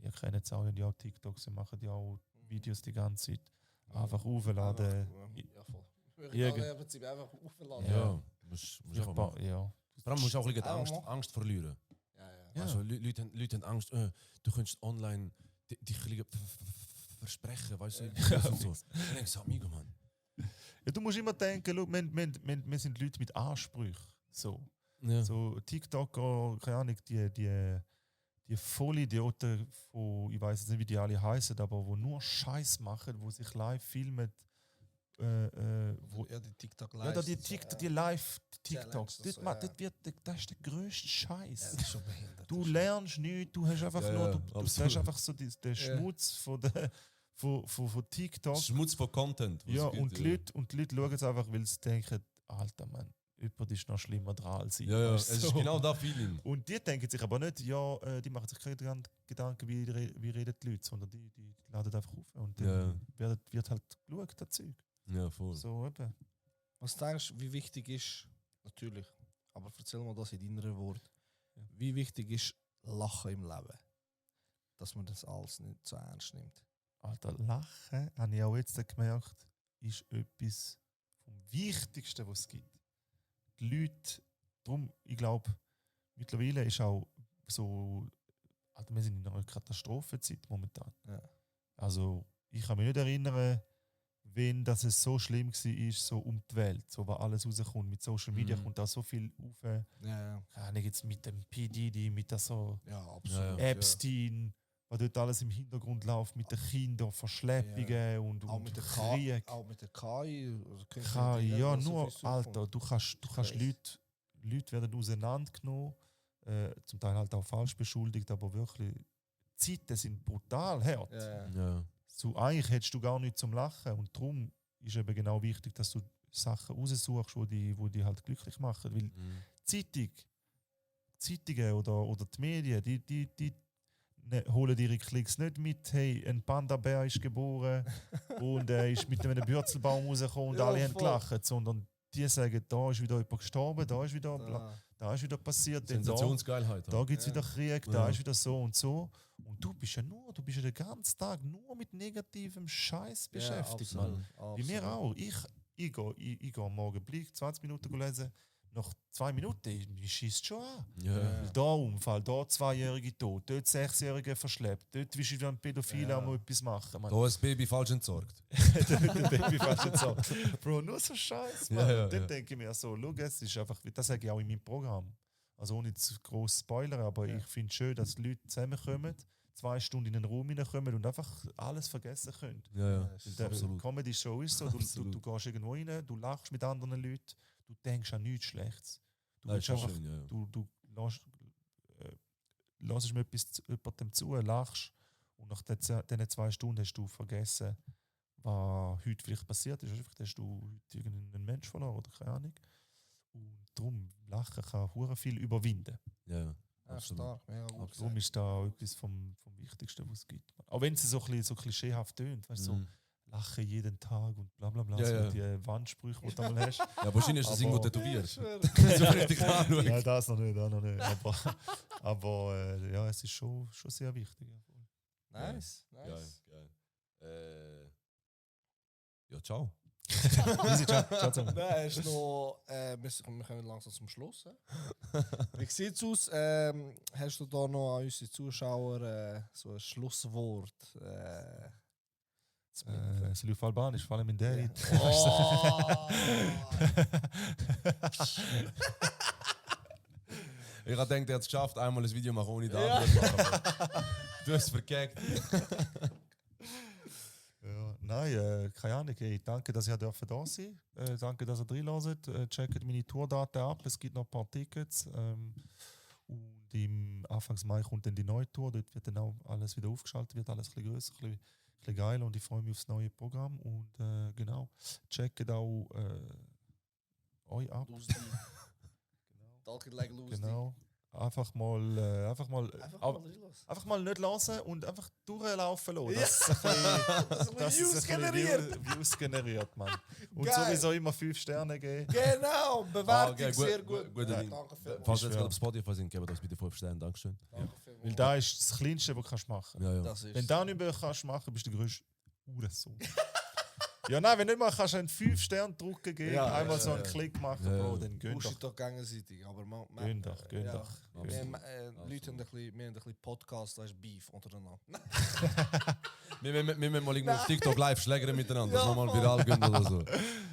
Ihr kennt es auch, ja TikToks, sie machen ja auch Videos die ganze Zeit. Einfach aufladen. Ja, voll. Irgend- Prinzip einfach aufladen. Ja, musst einfach machen. Ja. Vor allem musst du auch ein bisschen Einfach Angst verlieren. Ja. Also Leute haben Angst, du könntest online dich ein bisschen versprechen, weißt du? Und so. Dann denkst du, amigo, Mann. Ja, du musst immer denken, schau, wir sind Leute mit Ansprüchen. So TikToker, keine Ahnung, die Vollidioten von, ich weiß jetzt nicht, wie die alle heißen, aber wo nur Scheiß machen, wo sich live filmen, Die TikTok ja, da die Live-TikToks, Challenges, das ist der grösste Scheiß. Das ist schon behindert. Du lernst nichts, du hast einfach nur, du absolut. siehst einfach so den Schmutz von TikTok. Schmutz von Content. was Ja, es gibt, und die Leute schauen es einfach, weil sie denken, Alter Mann, jemand ist noch schlimmer dran als ich. Ja, Weißt du, es ist so. genau das Feeling. Und die denken sich aber nicht, die machen sich keine Gedanken, wie reden die Leute, sondern die laden einfach auf. Und dann wird halt geschaut, das Zeug. Ja, voll. So eben. Was denkst du, wie wichtig ist, natürlich, aber erzähl mal das in deinen Worten, Ja. wie wichtig ist Lachen im Leben? Dass man das alles nicht so ernst nimmt. Alter, Lachen, habe ich auch jetzt gemerkt, ist etwas vom Wichtigsten, was es gibt. Die Leute, darum, ich glaube, mittlerweile ist auch so, Alter, wir sind in einer Katastrophenzeit momentan. Ja. Also, ich kann mich nicht erinnern, wenn das es so schlimm war, so um die Welt, so was alles rauskommt. Mit Social Media kommt da so viel auf. Ja, Keine Ahnung, jetzt mit dem P. Diddy, mit der so absolut. Epstein, was dort alles im Hintergrund läuft, mit den Kindern, Verschleppungen und Auch mit der Krieg. Auch mit der KI. Ja, nur, Alter, du kannst Leute werden auseinandergenommen, zum Teil halt auch falsch beschuldigt, aber wirklich, die Zeiten sind brutal hart. Ja. So, eigentlich hättest du gar nichts zum Lachen und darum ist eben genau wichtig, dass du Sachen raussuchst, die halt glücklich machen. Weil Zeitungen oder die Medien, die holen ihre Klicks nicht mit, hey, ein Panda-Bär ist geboren und er ist mit einem Bürzelbaum rausgekommen und Ja, alle haben voll. gelacht, sondern die sagen, da ist wieder jemand gestorben, da ist wieder passiert, dann Sensationsgeilheit. da gibt es wieder Krieg, da Ja. ist wieder so und so. Und du bist ja den ganzen Tag nur mit negativem Scheiß beschäftigt, Mann. Wie mir auch. Ich gehe am Morgen Blick, 20 Minuten lesen, nach 2 Minuten, mich schießt schon an. Ja. Da Unfall, da 2-Jährige tot, dort 6-Jährige verschleppt, dort willst du wieder ein Pädophile am etwas machen. Da ist das Baby falsch entsorgt. Der Baby fast jetzt so. Bro, nur so Scheiß, Mann. Ja, Und dann ja. denke ich mir so, schau, es ist einfach, das sage ich auch in meinem Programm. Also ohne zu gross Spoiler, aber ich finde es schön, dass die Leute zusammenkommen, 2 Stunden in den Raum hineinkommen und einfach alles vergessen können. Ja. ist Der absolut. Comedy-Show ist so, du Absolut. gehst irgendwo rein, du lachst mit anderen Leuten, du denkst an nichts Schlechtes. Du Das willst ist schon einfach, schön, ja. du lässt mir etwas jemandem zu, lachst und nach diesen 2 Stunden hast du vergessen, was heute vielleicht passiert ist. Einfach hast du heute irgendeinen Mensch verloren oder keine Ahnung. Und darum, Lachen kann hure viel überwinden. Ja. Ja, Absolut. stark, mega gut. Darum ist da auch etwas vom Wichtigsten, was es gibt. Auch wenn es so ein bisschen so klischeehaft tönt, weißt du, so Lachen jeden Tag und bla bla bla, Ja, so ja. die Wandsprüche, die du einmal hast. Ja, wahrscheinlich ist das Aber- irgendwo tätowiert. Ich schwöre. So richtig anschauen. Nein, das noch nicht, aber ja, es ist schon sehr wichtig. Nice. Geil. Ja, ciao. Easy, ciao zusammen. Nein, ist noch, wir kommen langsam zum Schluss. Wie sieht es aus? Hast du da noch an unsere Zuschauer so ein Schlusswort? Zu mitnehmen? Es läuft auf Albanisch, vor allem in der. Oh! Ich habe gedacht, er hat es geschafft, einmal ein Video machen ohne Ja. Daten zu machen. Du hast es verkackt. Ja, Nein, keine Ahnung. Ey, danke, dass ihr da sein dürft. Danke, dass ihr reinhört. Checkt meine Tourdaten ab. Es gibt noch ein paar Tickets. Und im Anfangs Mai kommt dann die neue Tour. Dort wird dann auch alles wieder aufgeschaltet, wird alles ein bisschen grösser, ein bisschen geiler. Und ich freue mich aufs neue Programm. Und genau, checkt auch euch ab. Lustig. Talk it like lustig. Genau. Einfach mal Einfach mal reinlassen. einfach mal nicht hören und einfach durchlaufen lassen. Ja. Das Views ist ein bisschen generiert. Views generiert, Mann. Und Geil. sowieso immer 5 Sterne geben. Genau, Bewertung Okay, sehr gut. Gute Ding. Danke vielmals. Falls ihr jetzt Ja. gerade auf Spotify sind, gebt uns bitte 5 Sterne. Dankeschön. Danke vielmals. Weil da ist das Kleinste, was du machen kannst. Ja, ja. Das ist Wenn du das nicht mehr kannst machen, bist du der größte Uhrensohn. Ja, nein, wenn nicht mal kannst du einen 5 Sterne drücken geben, Ja, einmal ja, so einen ja. Klick machen, Ja, ja. Bro, dann gönn Push doch. it doch gegenseitig, aber Gönn doch, gönn doch. Wir haben, Leute haben ein bisschen Podcast, da ist Beef untereinander. Wir müssen mal irgendwo auf TikTok live schlägern miteinander, dass Ja, wir mal voll. viral gehen oder so.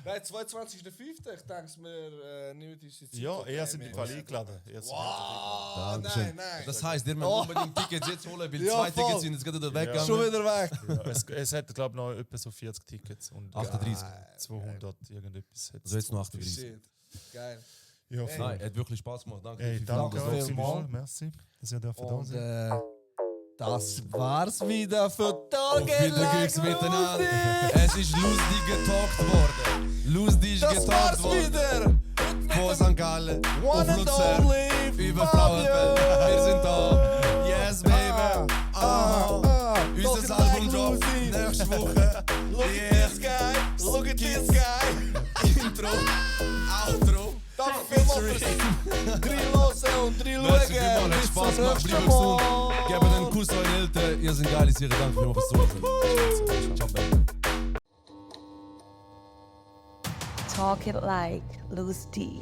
Nein, 22.05. Ich denke, wir nehmen uns die Zeit. Ja, okay, er sind im wir- Fall eingeladen. Er sind Wow, Dankeschön. nein. Das heisst, ihr müsst Oh. unbedingt Tickets jetzt holen, weil Ja, 2 voll. Tickets sind jetzt gerade wieder weggegangen. Schon wieder weg. Ja, es hat, glaube ich, noch etwa so 40 Tickets. Und 38. 200 irgendetwas. Also jetzt noch 38. Shit. Geil. Ja, Ey. Nein, hat wirklich Spaß gemacht. Danke. Ey, für die danke Fragen. vielmals. vielmals. Merci, dass ihr da Und sein. das war's wieder für Auf Talk it Wiedersehen like miteinander. lustig. Es ist lustig getalkt worden. Lustig Das getalkt war's worden. wieder. Von St. Gallen auf One and Luzern. only Über Fabio. Frauenfeld. Wir sind da. Yes, baby. Unser Talk it Album like droppt Lucy. nächste Woche. Look Yeah. at this guy. Look at this guy. Intro, Outro. Danke vielmals fürs 3 hören und 3 Merci schauen. vielmals, hat Bis Spaß zum gemacht. nächsten Bleibt gesund. Mal. Gebt einen Kuss euren Eltern. Ihr seid geile Sachen. Danke vielmals fürs Zuhören. Ciao, baby. Talk it like Lusty.